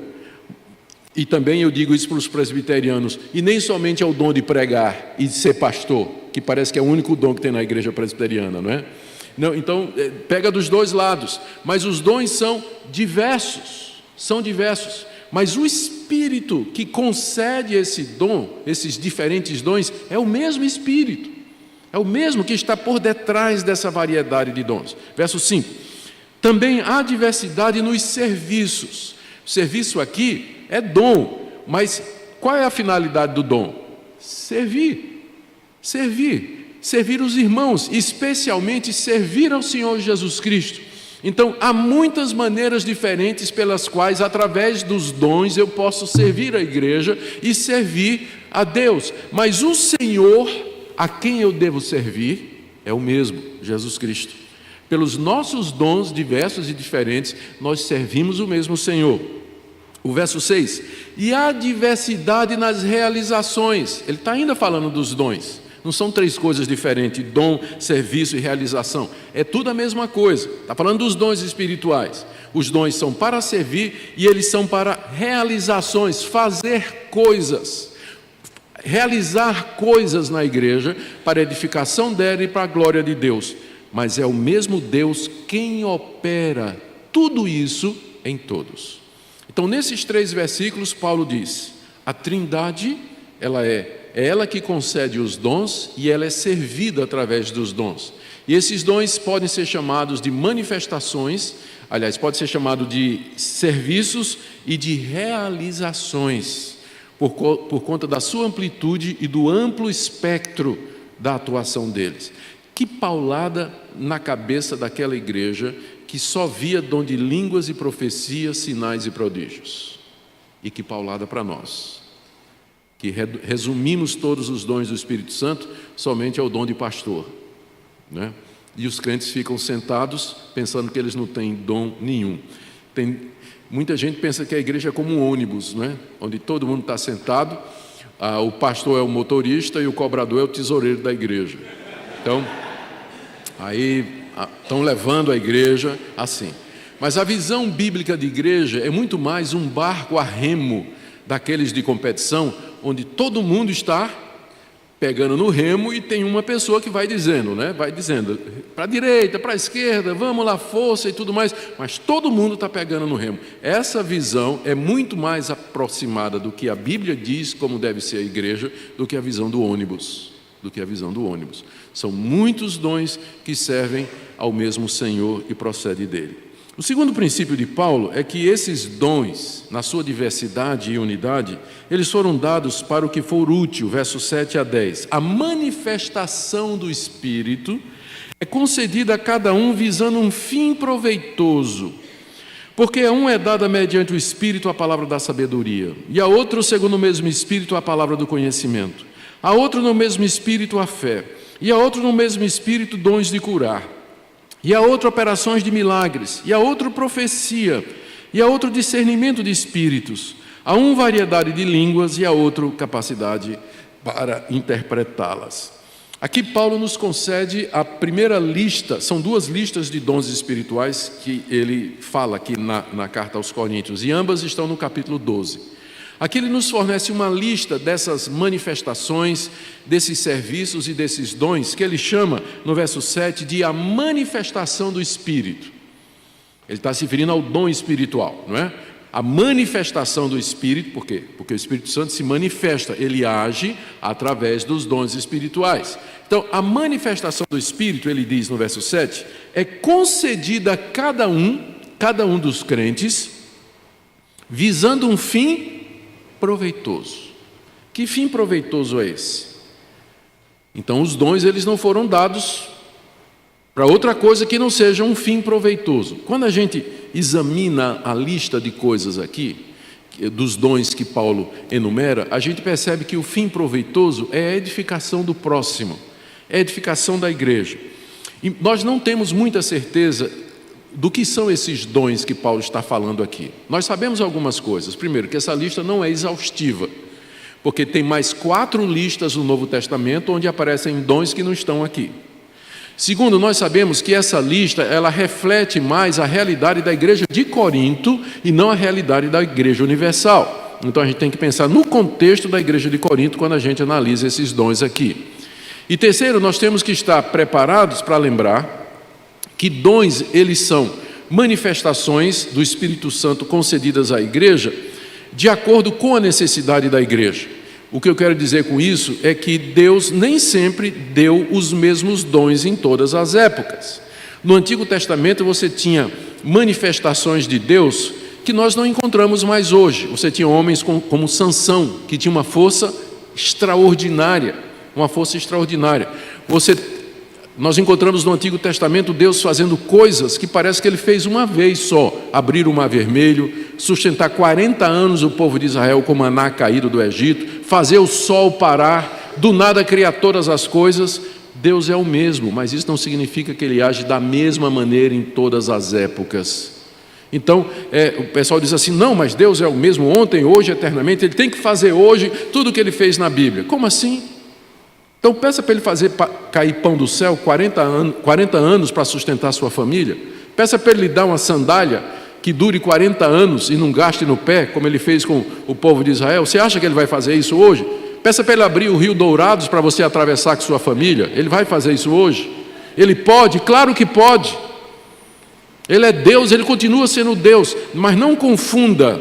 E também eu digo isso para os presbiterianos, e nem somente é o dom de pregar e de ser pastor, que parece que é o único dom que tem na igreja presbiteriana, não é? Não, então, pega dos 2 lados, mas os dons são diversos, mas o Espírito que concede esse dom, esses diferentes dons, é o mesmo Espírito, é o mesmo que está por detrás dessa variedade de dons. Verso 5, também há diversidade nos serviços. O serviço aqui é dom, mas qual é a finalidade do dom? Servir os irmãos, especialmente servir ao Senhor Jesus Cristo. Então, há muitas maneiras diferentes pelas quais, através dos dons, eu posso servir a igreja e servir a Deus. Mas o Senhor, a quem eu devo servir, é o mesmo, Jesus Cristo. Pelos nossos dons diversos e diferentes, nós servimos o mesmo Senhor. O verso 6, e há diversidade nas realizações. Ele está ainda falando dos dons. Não são 3 coisas diferentes, dom, serviço e realização. É tudo a mesma coisa. Está falando dos dons espirituais. Os dons são para servir e eles são para realizações, fazer coisas. Realizar coisas na igreja para a edificação dela e para a glória de Deus. Mas é o mesmo Deus quem opera tudo isso em todos. Então, nesses 3 versículos, Paulo diz, a Trindade, ela é ela que concede os dons e ela é servida através dos dons. E esses dons podem ser chamados de manifestações, aliás, pode ser chamado de serviços e de realizações, por conta da sua amplitude e do amplo espectro da atuação deles. Que paulada na cabeça daquela igreja que só via dom de línguas e profecias, sinais e prodígios. E que paulada para nós, que resumimos todos os dons do Espírito Santo somente ao dom de pastor, né? E os crentes ficam sentados pensando que eles não têm dom nenhum. Muita gente pensa que a igreja é como um ônibus, né? Onde todo mundo está sentado, o pastor é o motorista e o cobrador é o tesoureiro da igreja. Então, aí estão levando a igreja assim. Mas a visão bíblica de igreja é muito mais um barco a remo daqueles de competição, onde todo mundo está pegando no remo e tem uma pessoa que vai dizendo, né? Vai dizendo para a direita, para a esquerda, vamos lá, força e tudo mais, mas todo mundo está pegando no remo. Essa visão é muito mais aproximada do que a Bíblia diz como deve ser a igreja, do que a visão do ônibus. São muitos dons que servem ao mesmo Senhor e procede dele. O segundo princípio de Paulo é que esses dons, na sua diversidade e unidade, eles foram dados para o que for útil, versos 7 a 10. A manifestação do Espírito é concedida a cada um visando um fim proveitoso, porque a um é dada mediante o Espírito a palavra da sabedoria, e a outro, segundo o mesmo Espírito, a palavra do conhecimento, a outro no mesmo Espírito a fé, e a outro no mesmo Espírito dons de curar, e a outro operações de milagres, e a outro profecia, e a outro discernimento de espíritos, a um variedade de línguas, e a outro capacidade para interpretá-las. Aqui Paulo nos concede a primeira lista, são duas listas de dons espirituais que ele fala aqui na carta aos Coríntios, e ambas estão no capítulo 12. Aqui ele nos fornece uma lista dessas manifestações, desses serviços e desses dons, que ele chama, no verso 7, de a manifestação do Espírito. Ele está se referindo ao dom espiritual, não é? A manifestação do Espírito, por quê? Porque o Espírito Santo se manifesta, ele age através dos dons espirituais. Então, a manifestação do Espírito, ele diz no verso 7, é concedida a cada um dos crentes, visando um fim proveitoso. Que fim proveitoso é esse? Então os dons eles não foram dados para outra coisa que não seja um fim proveitoso. Quando a gente examina a lista de coisas aqui, dos dons que Paulo enumera, a gente percebe que o fim proveitoso é a edificação do próximo, é a edificação da igreja. E nós não temos muita certeza do que são esses dons que Paulo está falando aqui. Nós sabemos algumas coisas. Primeiro, que essa lista não é exaustiva, porque tem mais 4 listas no Novo Testamento onde aparecem dons que não estão aqui. Segundo, nós sabemos que essa lista ela reflete mais a realidade da igreja de Corinto e não a realidade da igreja universal. Então a gente tem que pensar no contexto da igreja de Corinto quando a gente analisa esses dons aqui. E terceiro, nós temos que estar preparados para lembrar que dons, eles são manifestações do Espírito Santo concedidas à igreja de acordo com a necessidade da igreja. O que eu quero dizer com isso é que Deus nem sempre deu os mesmos dons em todas as épocas. No Antigo Testamento você tinha manifestações de Deus que nós não encontramos mais hoje. Você tinha homens como Sansão, que tinha uma força extraordinária, Nós encontramos no Antigo Testamento Deus fazendo coisas que parece que ele fez uma vez só. Abrir o Mar Vermelho, sustentar 40 anos o povo de Israel com maná caído do Egito, fazer o sol parar, do nada criar todas as coisas. Deus é o mesmo, mas isso não significa que ele age da mesma maneira em todas as épocas. Então, o pessoal diz assim, não, mas Deus é o mesmo ontem, hoje, eternamente, ele tem que fazer hoje tudo o que ele fez na Bíblia. Como assim? Então peça para ele fazer cair pão do céu 40 anos para sustentar sua família. Peça para ele lhe dar uma sandália que dure 40 anos e não gaste no pé, como ele fez com o povo de Israel. Você acha que ele vai fazer isso hoje? Peça para ele abrir o rio Dourados para você atravessar com sua família. Ele vai fazer isso hoje? Ele pode? Claro que pode. Ele é Deus, ele continua sendo Deus. Mas não confunda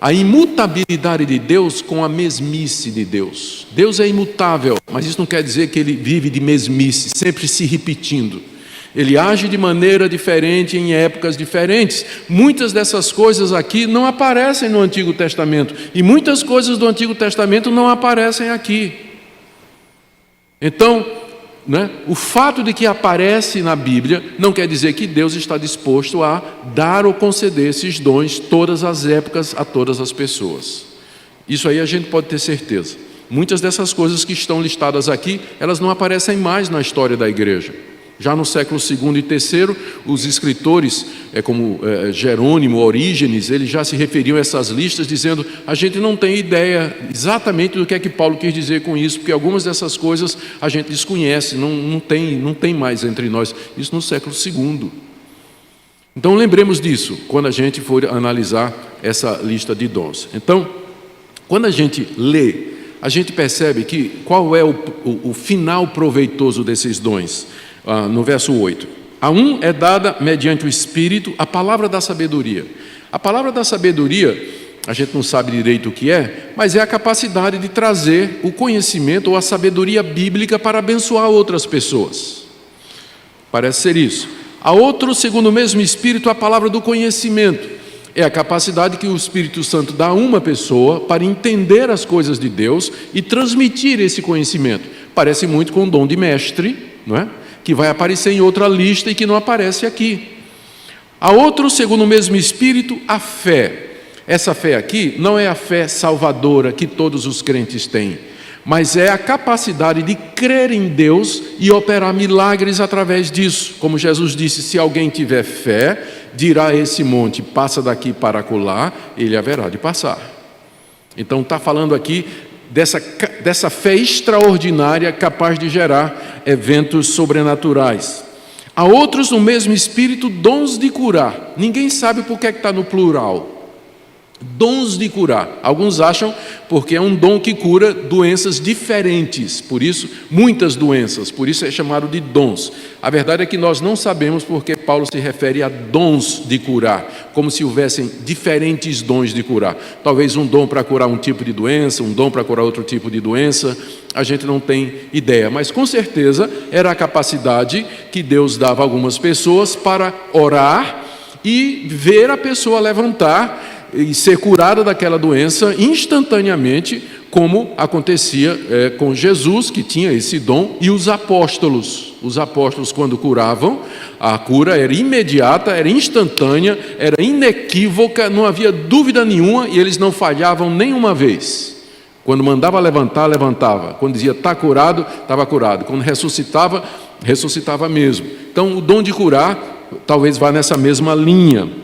a imutabilidade de Deus com a mesmice de Deus. Deus é imutável, mas isso não quer dizer que ele vive de mesmice, sempre se repetindo. Ele age de maneira diferente em épocas diferentes. Muitas dessas coisas aqui não aparecem no Antigo Testamento, e muitas coisas do Antigo Testamento não aparecem aqui. Então, o fato de que aparece na Bíblia não quer dizer que Deus está disposto a dar ou conceder esses dons todas as épocas a todas as pessoas. Isso aí a gente pode ter certeza. Muitas dessas coisas que estão listadas aqui, elas não aparecem mais na história da igreja. Já no século II e III, os escritores, como Jerônimo, Orígenes, eles já se referiam a essas listas dizendo: a gente não tem ideia exatamente do que é que Paulo quis dizer com isso, porque algumas dessas coisas a gente desconhece, não tem mais entre nós. Isso no século II. Então lembremos disso quando a gente for analisar essa lista de dons. Então, quando a gente lê, a gente percebe que qual é o final proveitoso desses dons. No verso 8: a um é dada mediante o Espírito a palavra da sabedoria. A palavra da sabedoria, a gente não sabe direito o que é, mas é a capacidade de trazer o conhecimento ou a sabedoria bíblica para abençoar outras pessoas. Parece ser isso. A outro, segundo o mesmo Espírito, a palavra do conhecimento. É a capacidade que o Espírito Santo dá a uma pessoa para entender as coisas de Deus e transmitir esse conhecimento. Parece muito com o dom de mestre, não é? Que vai aparecer em outra lista e que não aparece aqui. A outro, segundo o mesmo Espírito, a fé. Essa fé aqui não é a fé salvadora que todos os crentes têm, mas é a capacidade de crer em Deus e operar milagres através disso. Como Jesus disse: se alguém tiver fé, dirá a esse monte: passa daqui para acolá, ele haverá de passar. Então está falando aqui dessa fé extraordinária capaz de gerar eventos sobrenaturais. Há outros no mesmo Espírito dons de curar. Ninguém sabe por que está no plural. Dons de curar. Alguns acham porque é um dom que cura doenças diferentes, por isso, muitas doenças, por isso é chamado de dons. A verdade é que nós não sabemos porque Paulo se refere a dons de curar, como se houvessem diferentes dons de curar. Talvez um dom para curar um tipo de doença, um dom para curar outro tipo de doença, a gente não tem ideia, mas com certeza era a capacidade que Deus dava a algumas pessoas para orar e ver a pessoa levantar e ser curada daquela doença instantaneamente, como acontecia com Jesus, que tinha esse dom, e os apóstolos. Os apóstolos, quando curavam, a cura era imediata, era instantânea, era inequívoca, não havia dúvida nenhuma, e eles não falhavam nenhuma vez. Quando mandava levantar, levantava. Quando dizia está curado, estava curado. Quando ressuscitava, ressuscitava mesmo. Então, o dom de curar talvez vá nessa mesma linha.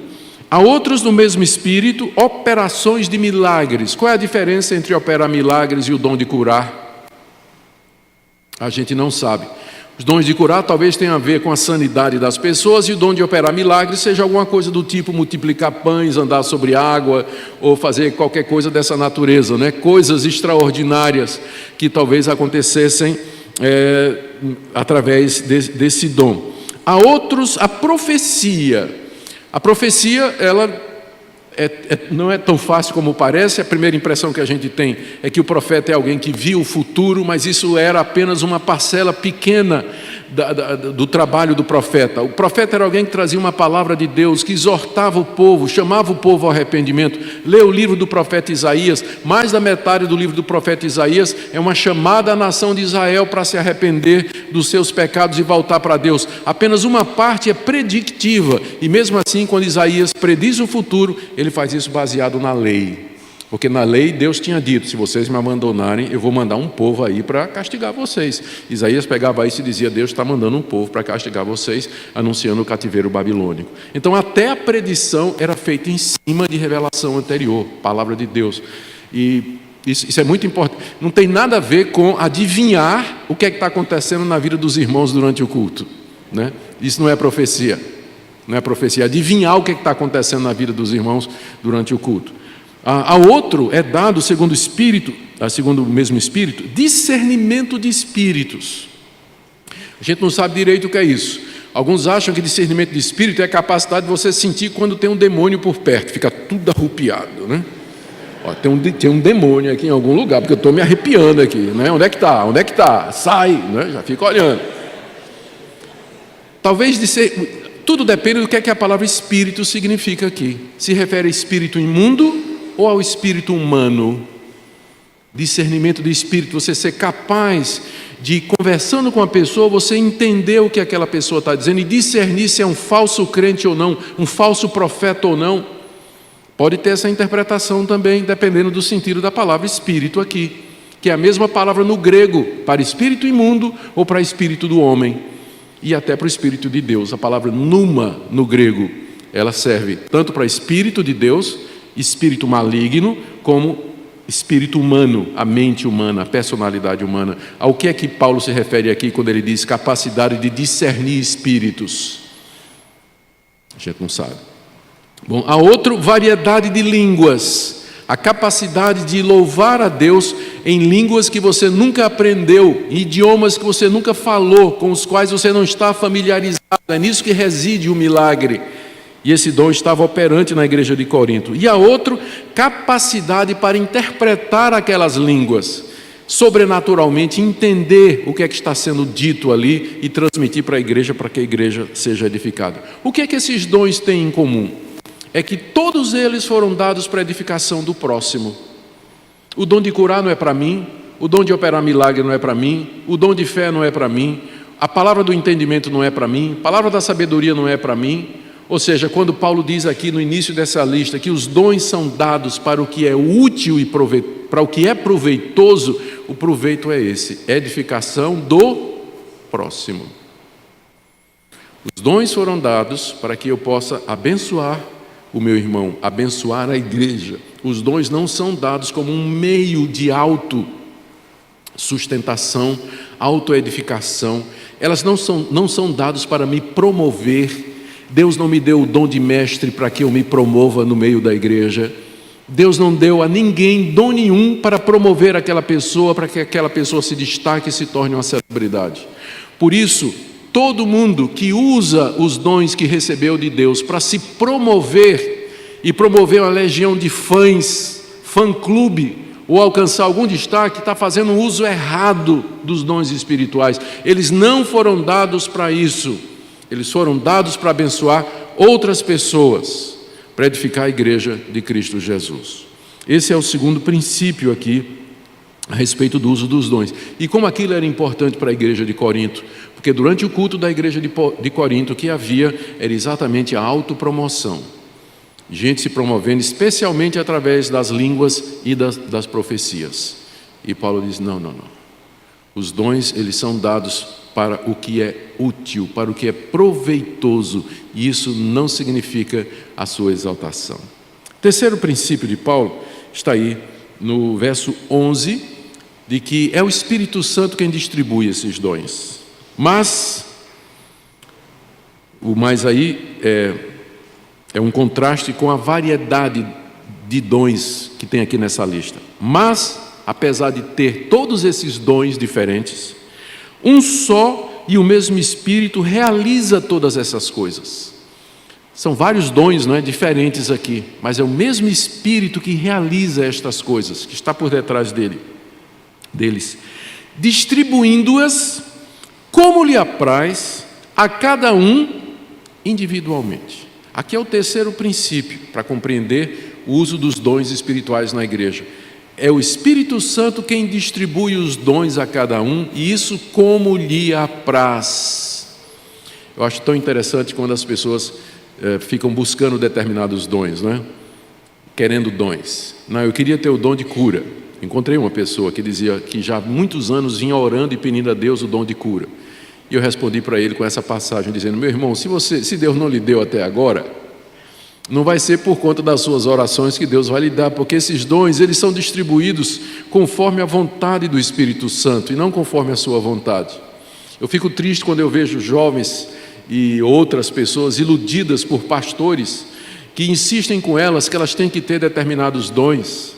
Há outros no mesmo Espírito, operações de milagres. Qual é a diferença entre operar milagres e o dom de curar? A gente não sabe. Os dons de curar talvez tenham a ver com a sanidade das pessoas, e o dom de operar milagres seja alguma coisa do tipo multiplicar pães, andar sobre água, ou fazer qualquer coisa dessa natureza, né? Coisas extraordinárias que talvez acontecessem através desse dom. Há outros, a profecia. A profecia, ela não é tão fácil como parece. A primeira impressão que a gente tem é que o profeta é alguém que viu o futuro, mas isso era apenas uma parcela pequena do trabalho do profeta. O profeta era alguém que trazia uma palavra de Deus, que exortava o povo, chamava o povo ao arrependimento. Lê o livro do profeta Isaías, mais da metade do livro do profeta Isaías é uma chamada à nação de Israel para se arrepender dos seus pecados e voltar para Deus. Apenas uma parte é predictiva, e mesmo assim, quando Isaías prediz o futuro, ele faz isso baseado na lei. Porque na lei Deus tinha dito: se vocês me abandonarem, eu vou mandar um povo aí para castigar vocês. Isaías pegava isso e dizia: Deus está mandando um povo para castigar vocês, anunciando o cativeiro babilônico. Então até a predição era feita em cima de revelação anterior, palavra de Deus. E isso é muito importante. Não tem nada a ver com adivinhar o que é que está acontecendo na vida dos irmãos durante o culto, né? Isso não é profecia. Não é profecia. Adivinhar o que é que está acontecendo na vida dos irmãos durante o culto. A outro é dado, segundo o Espírito, segundo o mesmo Espírito, discernimento de espíritos. A gente não sabe direito o que é isso. Alguns acham que discernimento de espírito é a capacidade de você sentir quando tem um demônio por perto, fica tudo arrupiado, né? Ó, tem um demônio aqui em algum lugar, porque eu estou me arrepiando aqui, né? Onde é que está? Onde é que está? Sai, né? Já fica olhando. Talvez tudo depende do que é que a palavra espírito significa aqui. Se refere a espírito imundo ou ao espírito humano? Discernimento de espírito, você ser capaz de, conversando com a pessoa, você entender o que aquela pessoa está dizendo e discernir se é um falso crente ou não, um falso profeta ou não. Pode ter essa interpretação também, dependendo do sentido da palavra espírito aqui, que é a mesma palavra no grego, para espírito imundo ou para espírito do homem. e até para o Espírito de Deus. A palavra pneuma no grego, ela serve tanto para Espírito de Deus, espírito maligno, como espírito humano, a mente humana, a personalidade humana. Ao que é que Paulo se refere aqui quando ele diz capacidade de discernir espíritos? A gente não sabe. Bom, a outra, variedade de línguas, a capacidade de louvar a Deus em línguas que você nunca aprendeu, em idiomas que você nunca falou, com os quais você não está familiarizado. É nisso que reside o milagre. E esse dom estava operante na igreja de Corinto. E a outra, capacidade para interpretar aquelas línguas, sobrenaturalmente entender o que é que está sendo dito ali e transmitir para que a igreja seja edificada. O que é que esses dons têm em comum? É que todos eles foram dados para a edificação do próximo. O dom de curar não é para mim, o dom de operar milagre não é para mim, o dom de fé não é para mim, a palavra do entendimento não é para mim, a palavra da sabedoria não é para mim. Ou seja, quando Paulo diz aqui no início dessa lista que os dons são dados para o que é útil e para o que é proveitoso, o proveito é esse, edificação do próximo. Os dons foram dados para que eu possa abençoar o meu irmão, abençoar a igreja. Os dons não são dados como um meio de autossustentação, autoedificação. Elas não são dados para me promover. Deus não me deu o dom de mestre para que eu me promova no meio da igreja. Deus não deu a ninguém dom nenhum para promover aquela pessoa, para que aquela pessoa se destaque e se torne uma celebridade. Por isso, todo mundo que usa os dons que recebeu de Deus para se promover e promover uma legião de fãs, fã-clube, ou alcançar algum destaque, está fazendo um uso errado dos dons espirituais. Eles não foram dados para isso. Eles foram dados para abençoar outras pessoas, para edificar a igreja de Cristo Jesus. Esse é o segundo princípio aqui, a respeito do uso dos dons. E como aquilo era importante para a igreja de Corinto, porque durante o culto da igreja de Corinto, o que havia era exatamente a autopromoção. Gente se promovendo, especialmente através das línguas e das profecias. E Paulo diz, não. Os dons, eles são dados para o que é útil, para o que é proveitoso, e isso não significa a sua exaltação. Terceiro princípio de Paulo está aí no verso 11, de que é o Espírito Santo quem distribui esses dons. Mas, o mais aí é um contraste com a variedade de dons que tem aqui nessa lista. Mas, apesar de ter todos esses dons diferentes, um só e o mesmo Espírito realiza todas essas coisas. São vários dons, não é, diferentes aqui, mas é o mesmo Espírito que realiza estas coisas, que está por detrás deles, distribuindo-as como lhe apraz a cada um individualmente. Aqui é o terceiro princípio para compreender o uso dos dons espirituais na igreja. É o Espírito Santo quem distribui os dons a cada um, e isso como lhe apraz. Eu acho tão interessante quando as pessoas ficam buscando determinados dons, né? Querendo dons. Não, eu queria ter o dom de cura. Encontrei uma pessoa que dizia que já há muitos anos vinha orando e pedindo a Deus o dom de cura. E eu respondi para ele com essa passagem, dizendo, meu irmão, se Deus não lhe deu até agora, não vai ser por conta das suas orações que Deus vai lhe dar, porque esses dons, eles são distribuídos conforme a vontade do Espírito Santo, e não conforme a sua vontade. Eu fico triste quando eu vejo jovens e outras pessoas iludidas por pastores, que insistem com elas que elas têm que ter determinados dons,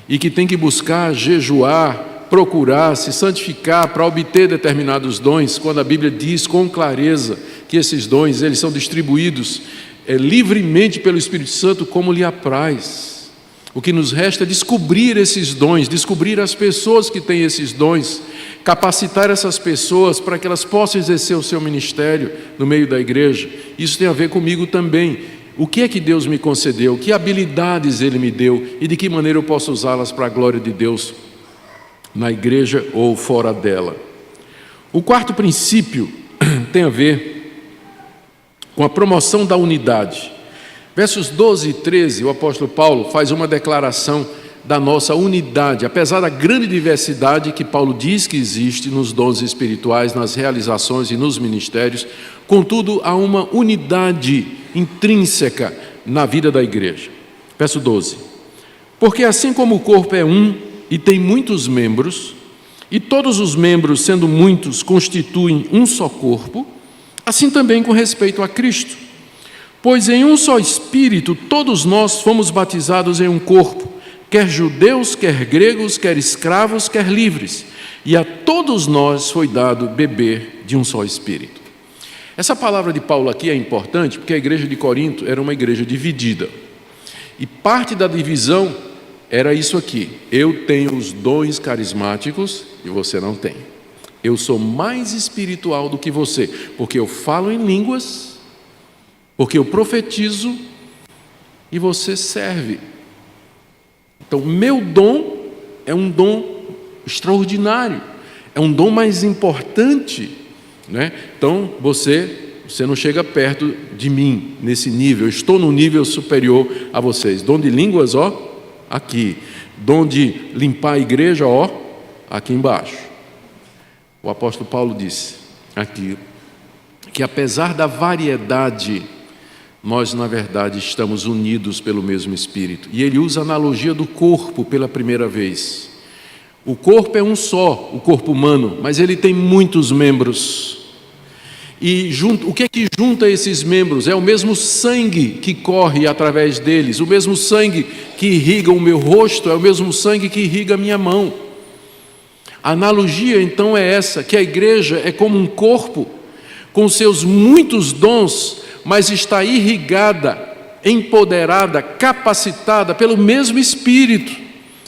e que têm que buscar, jejuar, procurar, se santificar para obter determinados dons, quando a Bíblia diz com clareza que esses dons, eles são distribuídos livremente pelo Espírito Santo como lhe apraz. O que nos resta é descobrir esses dons, descobrir as pessoas que têm esses dons, capacitar essas pessoas para que elas possam exercer o seu ministério no meio da igreja. Isso tem a ver comigo também. O que é que Deus me concedeu? Que habilidades Ele me deu? E de que maneira eu posso usá-las para a glória de Deus na igreja ou fora dela? O quarto princípio tem a ver com a promoção da unidade. Versos 12 e 13, o apóstolo Paulo faz uma declaração da nossa unidade, apesar da grande diversidade que Paulo diz que existe nos dons espirituais, nas realizações e nos ministérios, contudo, há uma unidade intrínseca na vida da igreja. Verso 12. Porque assim como o corpo é um e tem muitos membros, e todos os membros, sendo muitos, constituem um só corpo, assim também com respeito a Cristo. Pois em um só Espírito todos nós fomos batizados em um corpo, quer judeus, quer gregos, quer escravos, quer livres, e a todos nós foi dado beber de um só Espírito. Essa palavra de Paulo aqui é importante porque a igreja de Corinto era uma igreja dividida. E parte da divisão era isso aqui: eu tenho os dons carismáticos e você não tem. Eu sou mais espiritual do que você, porque eu falo em línguas, porque eu profetizo e você serve. Então, meu dom é um dom extraordinário, é um dom mais importante, né? Então, você não chega perto de mim nesse nível, eu estou no nível superior a vocês. Dom de línguas, ó, aqui. Dom de limpar a igreja, ó, aqui embaixo. O apóstolo Paulo disse aqui que apesar da variedade, nós, na verdade, estamos unidos pelo mesmo Espírito. E ele usa a analogia do corpo pela primeira vez. O corpo é um só, o corpo humano, mas ele tem muitos membros. E o que é que junta esses membros? É o mesmo sangue que corre através deles, o mesmo sangue que irriga o meu rosto, é o mesmo sangue que irriga a minha mão. A analogia, então, é essa, que a igreja é como um corpo, com seus muitos dons, mas está irrigada, empoderada, capacitada pelo mesmo Espírito.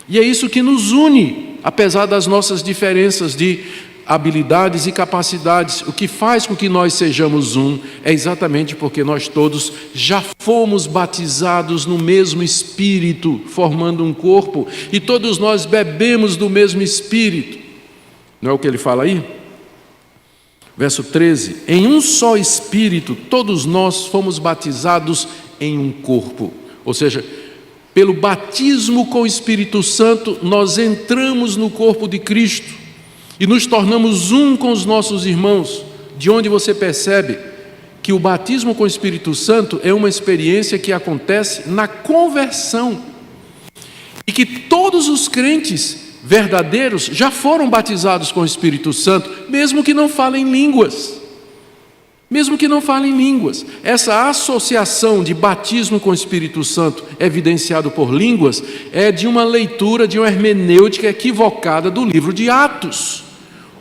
E é isso que nos une, apesar das nossas diferenças de habilidades e capacidades. O que faz com que nós sejamos um é exatamente porque nós todos já fomos batizados no mesmo Espírito, formando um corpo, e todos nós bebemos do mesmo Espírito. Não é o que ele fala aí? Verso 13: em um só Espírito todos nós fomos batizados em um corpo. Ou seja, pelo batismo com o Espírito Santo nós entramos no corpo de Cristo e nos tornamos um com os nossos irmãos, de onde você percebe que o batismo com o Espírito Santo é uma experiência que acontece na conversão, e que todos os crentes verdadeiros já foram batizados com o Espírito Santo, mesmo que não falem línguas. Mesmo que não falem línguas. Essa associação de batismo com o Espírito Santo, evidenciado por línguas, é de uma leitura, de uma hermenêutica equivocada do livro de Atos,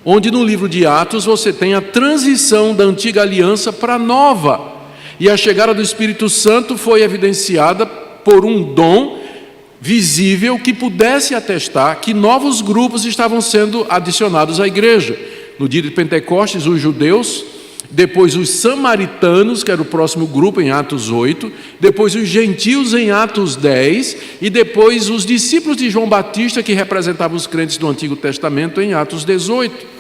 onde no livro de Atos você tem a transição da antiga aliança para a nova, e a chegada do Espírito Santo foi evidenciada por um dom visível que pudesse atestar que novos grupos estavam sendo adicionados à igreja. No dia de Pentecostes, os judeus, depois os samaritanos, que era o próximo grupo em Atos 8, depois os gentios em Atos 10, e depois os discípulos de João Batista, que representavam os crentes do Antigo Testamento, em Atos 18.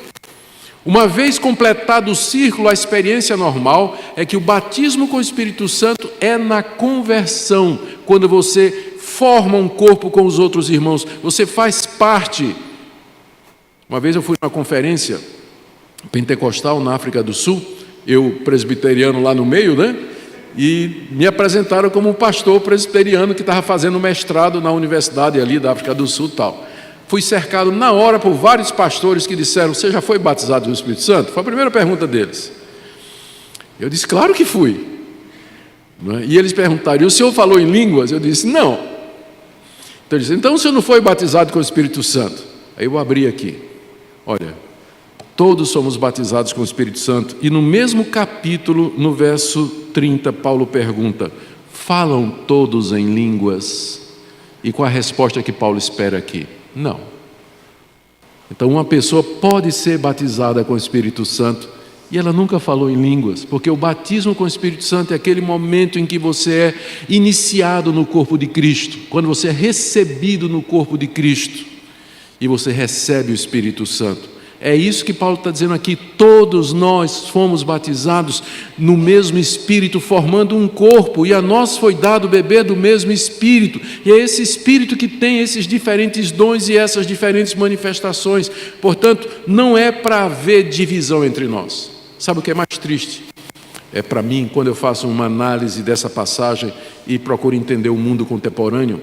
Uma vez completado o círculo, a experiência normal é que o batismo com o Espírito Santo é na conversão, quando você forma um corpo com os outros irmãos, você faz parte. Uma vez eu fui numa conferência pentecostal na África do Sul, eu presbiteriano lá no meio, né? E me apresentaram como um pastor presbiteriano que estava fazendo mestrado na universidade ali da África do Sul e tal. Fui cercado na hora por vários pastores que disseram: você já foi batizado no Espírito Santo? Foi a primeira pergunta deles. Eu disse: claro que fui. E eles perguntaram: e o senhor falou em línguas? Eu disse: não. Então ele disse: então o senhor não foi batizado com o Espírito Santo? Aí eu abri aqui, olha, todos somos batizados com o Espírito Santo. E no mesmo capítulo, no verso 30, Paulo pergunta: falam todos em línguas? E qual a resposta que Paulo espera aqui? Não. Então uma pessoa pode ser batizada com o Espírito Santo e ela nunca falou em línguas, porque o batismo com o Espírito Santo é aquele momento em que você é iniciado no corpo de Cristo, quando você é recebido no corpo de Cristo e você recebe o Espírito Santo. É isso que Paulo está dizendo aqui. Todos nós fomos batizados no mesmo Espírito, formando um corpo, e a nós foi dado beber do mesmo Espírito. E é esse Espírito que tem esses diferentes dons e essas diferentes manifestações. Portanto, não é para haver divisão entre nós. Sabe o que é mais triste? É para mim, quando eu faço uma análise dessa passagem e procuro entender o mundo contemporâneo,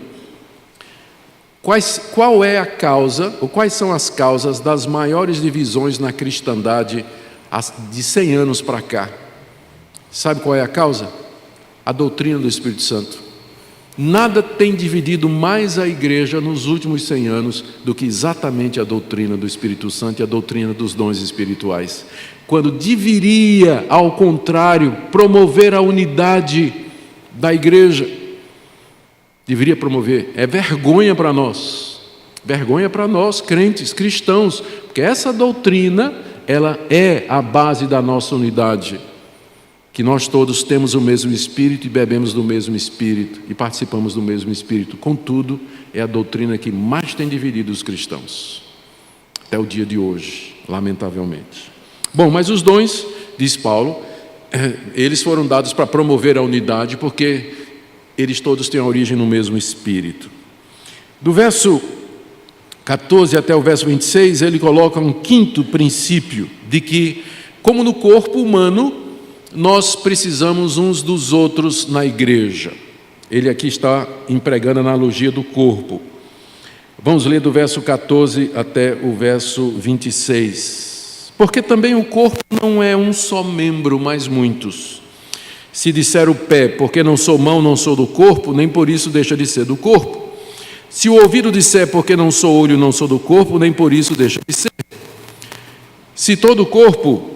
qual é a causa, ou quais são as causas das maiores divisões na cristandade de 100 anos para cá? Sabe qual é a causa? A doutrina do Espírito Santo. Nada tem dividido mais a igreja nos últimos 100 anos do que exatamente a doutrina do Espírito Santo e a doutrina dos dons espirituais. Quando deveria, ao contrário, promover a unidade da igreja. Deveria promover. É vergonha para nós. Vergonha para nós, crentes, cristãos. Porque essa doutrina, ela é a base da nossa unidade. Que nós todos temos o mesmo Espírito e bebemos do mesmo Espírito. E participamos do mesmo Espírito. Contudo, é a doutrina que mais tem dividido os cristãos. Até o dia de hoje, lamentavelmente. Bom, mas os dons, diz Paulo, eles foram dados para promover a unidade, porque eles todos têm a origem no mesmo Espírito. Do verso 14 até o verso 26, ele coloca um quinto princípio, de que, como no corpo humano, nós precisamos uns dos outros na igreja. Ele aqui está empregando a analogia do corpo. Vamos ler do verso 14 até o verso 26. Porque também o corpo não é um só membro, mas muitos. Se disser o pé, porque não sou mão, não sou do corpo, nem por isso deixa de ser do corpo. Se o ouvido disser, porque não sou olho, não sou do corpo, nem por isso deixa de ser. Se todo o corpo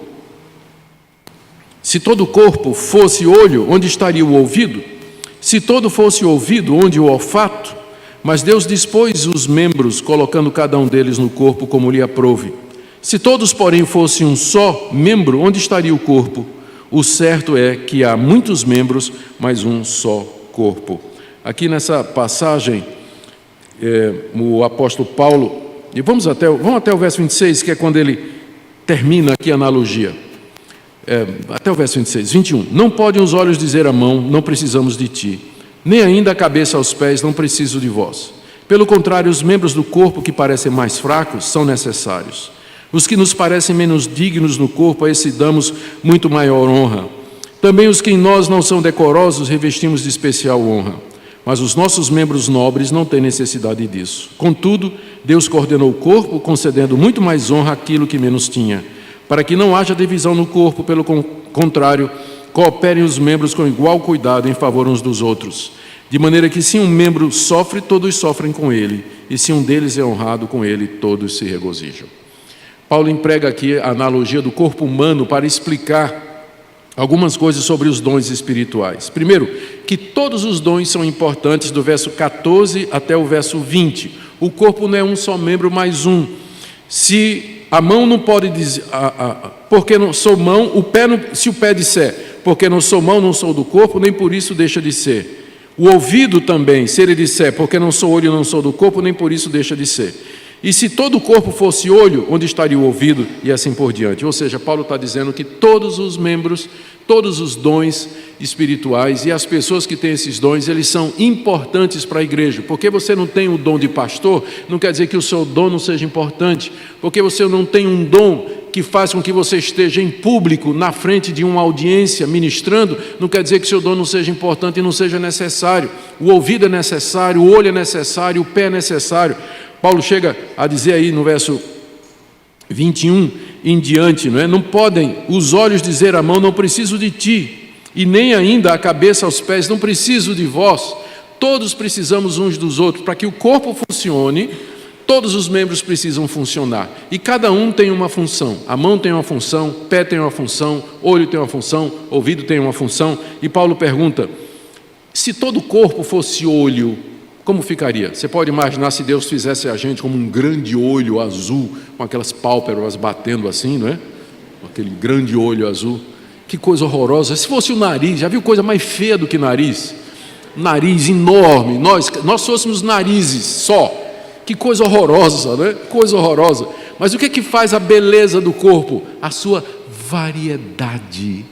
fosse olho, onde estaria o ouvido? Se todo fosse ouvido, onde o olfato? Mas Deus dispôs os membros, colocando cada um deles no corpo como lhe aprouve. Se todos, porém, fossem um só membro, onde estaria o corpo? O certo é que há muitos membros, mas um só corpo. Aqui nessa passagem, o apóstolo Paulo, e vamos até o verso 26, que é quando ele termina aqui a analogia. Até o verso 26, 21. Não podem os olhos dizer à mão, não precisamos de ti, nem ainda a cabeça aos pés, não preciso de vós. Pelo contrário, os membros do corpo que parecem mais fracos são necessários. Os que nos parecem menos dignos no corpo, a esse damos muito maior honra. Também os que em nós não são decorosos, revestimos de especial honra. Mas os nossos membros nobres não têm necessidade disso. Contudo, Deus coordenou o corpo, concedendo muito mais honra àquilo que menos tinha, para que não haja divisão no corpo, pelo contrário, cooperem os membros com igual cuidado em favor uns dos outros. De maneira que se um membro sofre, todos sofrem com ele, e se um deles é honrado com ele, todos se regozijam. Paulo emprega aqui a analogia do corpo humano para explicar algumas coisas sobre os dons espirituais. Primeiro, que todos os dons são importantes, do verso 14 até o verso 20. O corpo não é um só membro, mas um. Se a mão não pode dizer, porque não sou mão, se o pé disser, porque não sou mão, não sou do corpo, nem por isso deixa de ser. O ouvido também, se ele disser, porque não sou olho, não sou do corpo, nem por isso deixa de ser. E se todo o corpo fosse olho, onde estaria o ouvido? E assim por diante. Ou seja, Paulo está dizendo que todos os membros, todos os dons espirituais e as pessoas que têm esses dons, eles são importantes para a igreja. Porque você não tem o dom de pastor, não quer dizer que o seu dom não seja importante. Porque você não tem um dom que faz com que você esteja em público, na frente de uma audiência, ministrando, não quer dizer que o seu dom não seja importante e não seja necessário. O ouvido é necessário, o olho é necessário, o pé é necessário. Paulo chega a dizer aí no verso 21 em diante, não é? Não podem os olhos dizer à mão, não preciso de ti, e nem ainda a cabeça aos pés, não preciso de vós. Todos precisamos uns dos outros. Para que o corpo funcione, todos os membros precisam funcionar. E cada um tem uma função. A mão tem uma função, o pé tem uma função, olho tem uma função, ouvido tem uma função. E Paulo pergunta, se todo o corpo fosse olho, como ficaria? Você pode imaginar se Deus fizesse a gente como um grande olho azul, com aquelas pálpebras batendo assim, não é? Aquele grande olho azul. Que coisa horrorosa. Se fosse o nariz, já viu coisa mais feia do que nariz? Nariz enorme, nós fôssemos narizes só. Que coisa horrorosa, né? Coisa horrorosa. Mas o que é que faz a beleza do corpo? A sua variedade.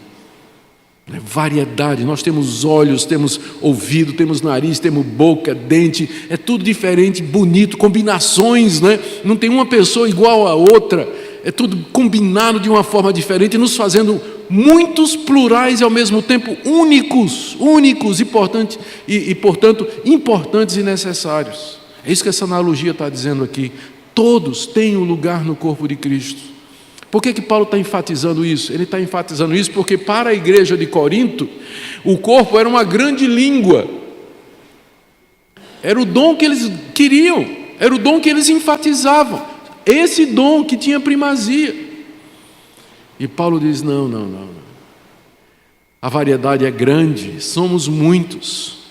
Variedade. Nós temos olhos, temos ouvido, temos nariz, temos boca, dente. É tudo diferente, bonito, combinações, né? Não tem uma pessoa igual a outra. É tudo combinado de uma forma diferente, nos fazendo muitos plurais e ao mesmo tempo únicos e portanto, importantes e necessários. É isso que essa analogia está dizendo aqui. Todos têm um lugar no corpo de Cristo. Por que Paulo está enfatizando isso? Ele está enfatizando isso porque para a igreja de Corinto, o corpo era uma grande língua. Era o dom que eles queriam, era o dom que eles enfatizavam. Esse dom que tinha primazia. E Paulo diz, não. A variedade é grande, somos muitos.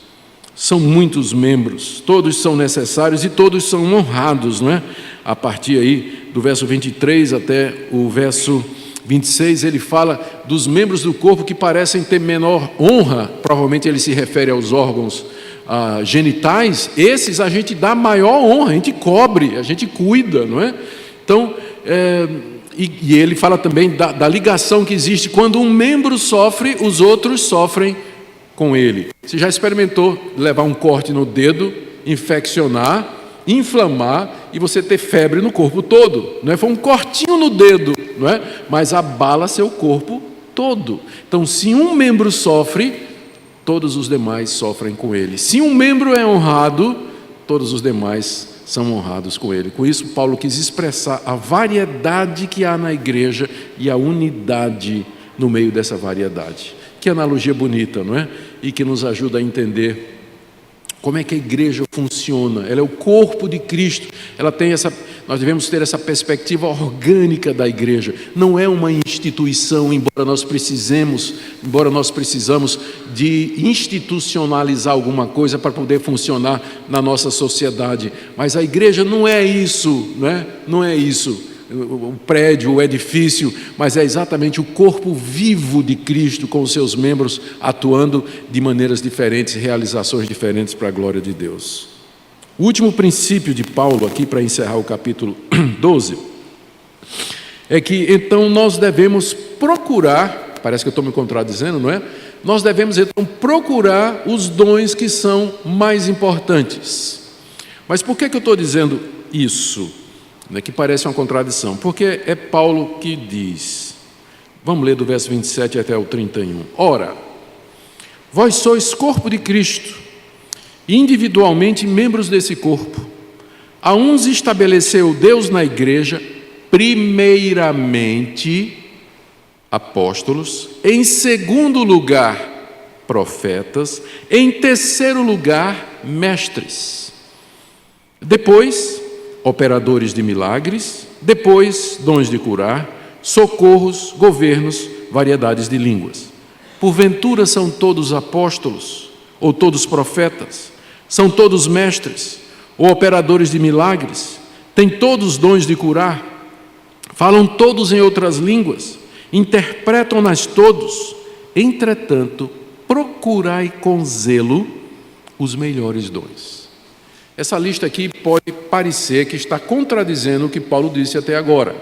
São muitos membros, todos são necessários e todos são honrados, não é? A partir aí do verso 23 até o verso 26, ele fala dos membros do corpo que parecem ter menor honra, provavelmente ele se refere aos órgãos genitais. Esses a gente dá maior honra, a gente cobre, a gente cuida, não é? Então, e ele fala também da ligação que existe quando um membro sofre, os outros sofrem com ele. Você já experimentou levar um corte no dedo, infeccionar, inflamar e você ter febre no corpo todo? Não é? Foi um cortinho no dedo, não é? Mas abala seu corpo todo. Então, se um membro sofre, todos os demais sofrem com ele. Se um membro é honrado, todos os demais são honrados com ele. Com isso, Paulo quis expressar a variedade que há na igreja e a unidade no meio dessa variedade. Que analogia bonita, não é? E que nos ajuda a entender como é que a igreja funciona. Ela é o corpo de Cristo. Nós devemos ter essa perspectiva orgânica da igreja. Não é uma instituição, embora nós precisamos de institucionalizar alguma coisa para poder funcionar na nossa sociedade. Mas a igreja não é isso, não é? Não é isso. O prédio, o edifício, mas é exatamente o corpo vivo de Cristo com os seus membros atuando de maneiras diferentes, realizações diferentes para a glória de Deus. O último princípio de Paulo aqui para encerrar o capítulo 12 é que então nós devemos procurar, parece que eu estou me contradizendo, não é? Nós devemos então procurar os dons que são mais importantes. Mas por que eu estou dizendo isso? Que parece uma contradição, porque é Paulo que diz, vamos ler do verso 27 até o 31, ora, vós sois corpo de Cristo, individualmente membros desse corpo, a uns estabeleceu Deus na igreja, primeiramente apóstolos, em segundo lugar profetas, em terceiro lugar mestres, depois operadores de milagres, depois dons de curar, socorros, governos, variedades de línguas. Porventura são todos apóstolos, ou todos profetas, são todos mestres, ou operadores de milagres, têm todos dons de curar, falam todos em outras línguas, interpretam-nas todos. Entretanto, procurai com zelo os melhores dons. Essa lista aqui pode parecer que está contradizendo o que Paulo disse até agora.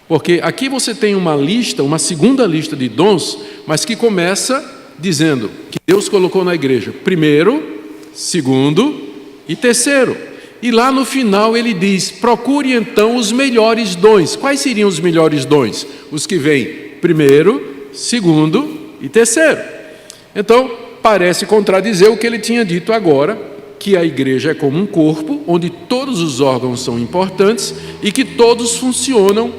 Porque aqui você tem uma lista, uma segunda lista de dons, mas que começa dizendo que Deus colocou na igreja primeiro, segundo e terceiro. E lá no final ele diz, procure então os melhores dons. Quais seriam os melhores dons? Os que vêm primeiro, segundo e terceiro. Então, parece contradizer o que ele tinha dito agora, que a igreja é como um corpo, onde todos os órgãos são importantes e que todos funcionam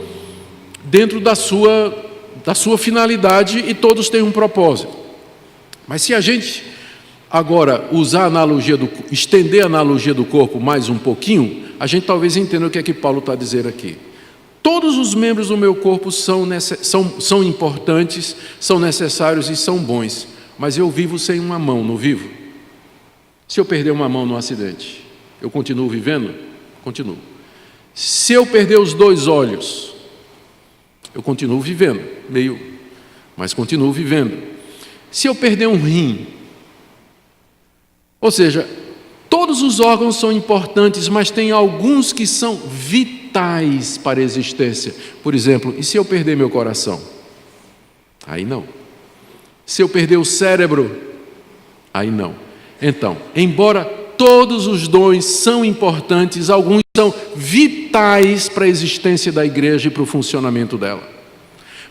dentro da sua finalidade e todos têm um propósito. Mas se a gente agora estender a analogia do corpo mais um pouquinho, a gente talvez entenda o que é que Paulo está dizendo aqui. Todos os membros do meu corpo são importantes, são necessários e são bons, mas eu vivo sem uma mão, não vivo? Se eu perder uma mão no acidente, eu continuo vivendo? Continuo. Se eu perder os 2 olhos, eu continuo vivendo, mas continuo vivendo. Se eu perder um rim, ou seja, todos os órgãos são importantes, mas tem alguns que são vitais vitais para a existência. Por exemplo, e se eu perder meu coração? Aí não. Se eu perder o cérebro? Aí não. Então, embora todos os dons são importantes, alguns são vitais para a existência da igreja e para o funcionamento dela.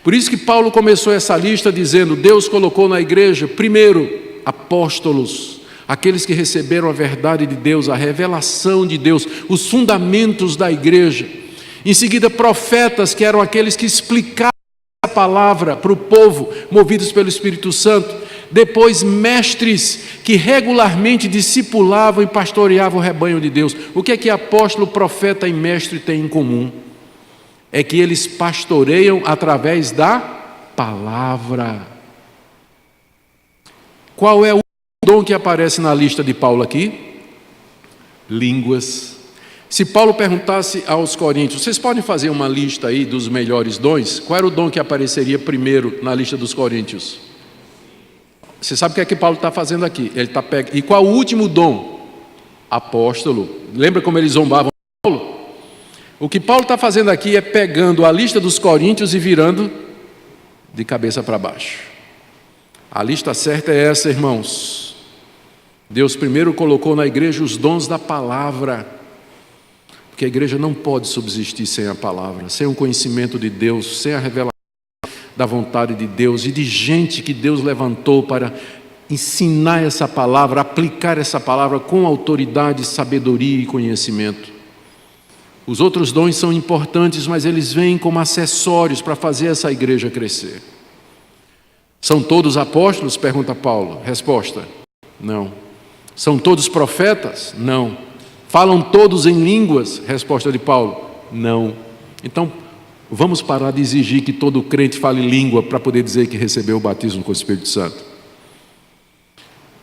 Por isso que Paulo começou essa lista dizendo: Deus colocou na igreja, primeiro, apóstolos, aqueles que receberam a verdade de Deus, a revelação de Deus, os fundamentos da igreja. Em seguida, profetas, que eram aqueles que explicavam a palavra para o povo, movidos pelo Espírito Santo. Depois, mestres que regularmente discipulavam e pastoreavam o rebanho de Deus. O que é que apóstolo, profeta e mestre têm em comum? É que eles pastoreiam através da palavra. Qual é o dom que aparece na lista de Paulo aqui? Línguas. Se Paulo perguntasse aos coríntios: vocês podem fazer uma lista aí dos melhores dons? Qual era o dom que apareceria primeiro na lista dos coríntios? Você sabe o que é que Paulo está fazendo aqui? Ele está pegando. E qual o último dom? Apóstolo. Lembra como eles zombavam Paulo? O que Paulo está fazendo aqui é pegando a lista dos coríntios e virando de cabeça para baixo. A lista certa é essa, irmãos. Deus primeiro colocou na igreja os dons da palavra, porque a igreja não pode subsistir sem a palavra, sem o conhecimento de Deus, sem a revelação da vontade de Deus e de gente que Deus levantou para ensinar essa palavra, aplicar essa palavra com autoridade, sabedoria e conhecimento. Os outros dons são importantes, mas eles vêm como acessórios para fazer essa igreja crescer. São todos apóstolos? Pergunta Paulo. Resposta: não. São todos profetas? Não. Falam todos em línguas? Resposta de Paulo: não. Então, vamos parar de exigir que todo crente fale língua para poder dizer que recebeu o batismo com o Espírito Santo.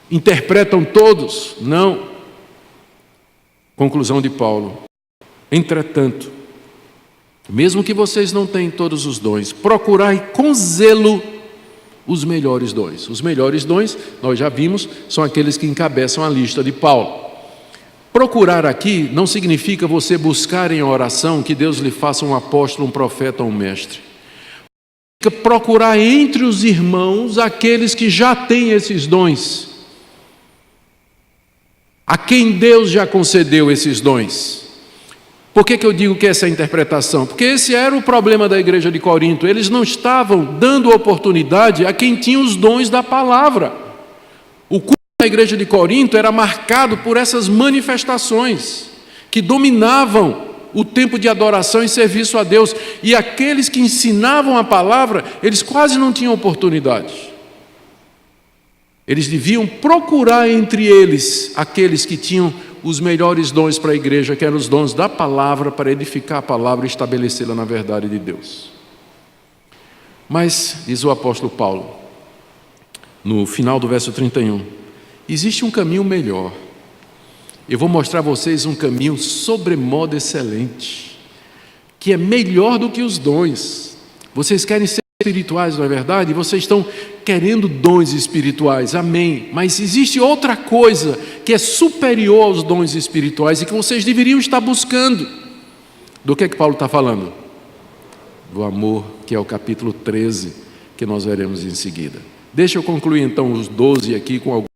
Interpretam todos? Não. Conclusão de Paulo: entretanto, mesmo que vocês não tenham todos os dons, procurai com zelo os melhores dons. Os melhores dons, nós já vimos, são aqueles que encabeçam a lista de Paulo. Procurar aqui não significa você buscar em oração que Deus lhe faça um apóstolo, um profeta ou um mestre. Significa procurar entre os irmãos aqueles que já têm esses dons, a quem Deus já concedeu esses dons. Por que eu digo que essa é a interpretação? Porque esse era o problema da igreja de Corinto. Eles não estavam dando oportunidade a quem tinha os dons da palavra. O culto da igreja de Corinto era marcado por essas manifestações que dominavam o tempo de adoração e serviço a Deus. E aqueles que ensinavam a palavra, eles quase não tinham oportunidade. Eles deviam procurar entre eles aqueles que tinham os melhores dons para a igreja, que eram os dons da palavra, para edificar a palavra e estabelecê-la na verdade de Deus. Mas, diz o apóstolo Paulo, no final do verso 31, existe um caminho melhor. Eu vou mostrar a vocês um caminho sobremodo excelente, que é melhor do que os dons. Vocês querem ser espirituais, não é verdade? Vocês estão querendo dons espirituais, amém. Mas existe outra coisa que é superior aos dons espirituais e que vocês deveriam estar buscando. Do que Paulo está falando? Do amor, que é o capítulo 13, que nós veremos em seguida. Deixa eu concluir então os 12 aqui com algumas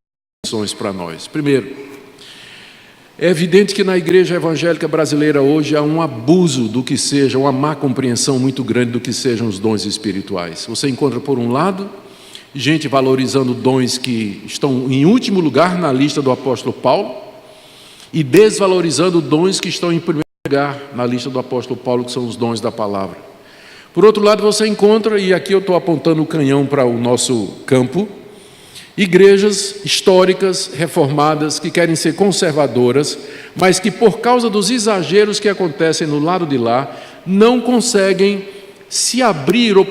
lições para nós. Primeiro, é evidente que na igreja evangélica brasileira hoje há um abuso do que seja, uma má compreensão muito grande do que sejam os dons espirituais. Você encontra, por um lado, gente valorizando dons que estão em último lugar na lista do apóstolo Paulo e desvalorizando dons que estão em primeiro lugar na lista do apóstolo Paulo, que são os dons da palavra. Por outro lado, você encontra, e aqui eu estou apontando o canhão para o nosso campo, igrejas históricas, reformadas, que querem ser conservadoras, mas que por causa dos exageros que acontecem no lado de lá, não conseguem se abrir ou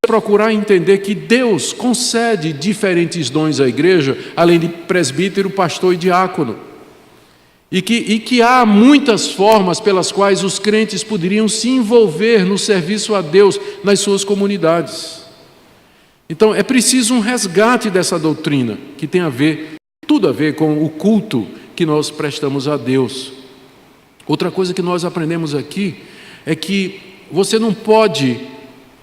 procurar entender que Deus concede diferentes dons à igreja, além de presbítero, pastor e diácono. E que há muitas formas pelas quais os crentes poderiam se envolver no serviço a Deus nas suas comunidades. Então é preciso um resgate dessa doutrina, que tem tudo a ver com o culto que nós prestamos a Deus. Outra coisa que nós aprendemos aqui é que você não pode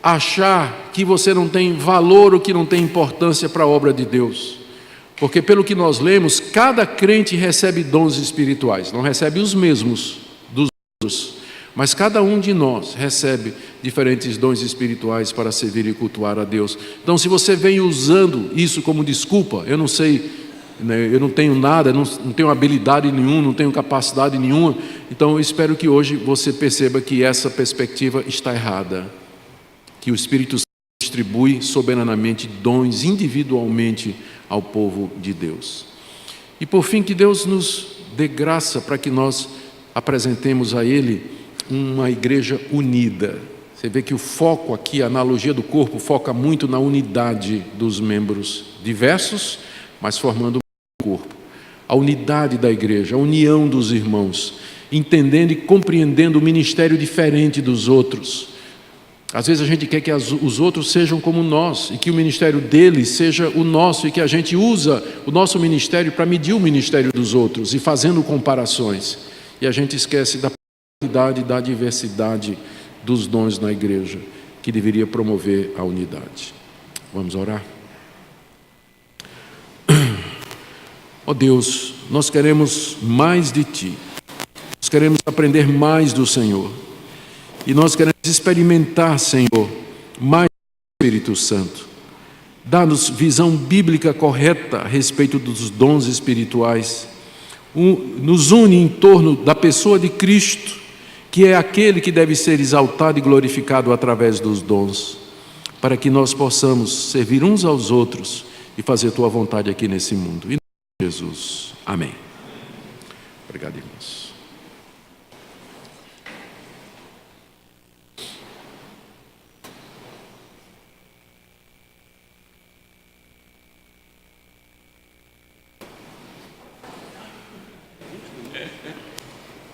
achar que você não tem valor ou que não tem importância para a obra de Deus. Porque pelo que nós lemos, cada crente recebe dons espirituais, não recebe os mesmos dos outros, mas cada um de nós recebe diferentes dons espirituais para servir e cultuar a Deus. Então, se você vem usando isso como desculpa, eu não sei, eu não tenho nada, não tenho habilidade nenhuma, não tenho capacidade nenhuma, então eu espero que hoje você perceba que essa perspectiva está errada, que o Espírito Santo distribui soberanamente dons individualmente ao povo de Deus. E por fim, que Deus nos dê graça para que nós apresentemos a Ele uma igreja unida. Você vê que o foco aqui, a analogia do corpo, foca muito na unidade dos membros diversos, mas formando um corpo. A unidade da igreja, a união dos irmãos, entendendo e compreendendo o ministério diferente dos outros. Às vezes a gente quer que os outros sejam como nós, e que o ministério deles seja o nosso, e que a gente usa o nosso ministério para medir o ministério dos outros, e fazendo comparações. E a gente esquece da pluralidade e da diversidade dos dons na igreja, que deveria promover a unidade. Vamos orar? Ó Deus, nós queremos mais de Ti, nós queremos aprender mais do Senhor, e nós queremos experimentar, Senhor, mais do Espírito Santo. Dá-nos visão bíblica correta a respeito dos dons espirituais. Nos une em torno da pessoa de Cristo, que é aquele que deve ser exaltado e glorificado através dos dons, para que nós possamos servir uns aos outros e fazer Tua vontade aqui nesse mundo. Em nome de Jesus. Amém. Obrigado, irmãos.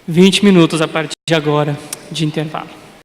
Vinte minutos a partir de agora de intervalo.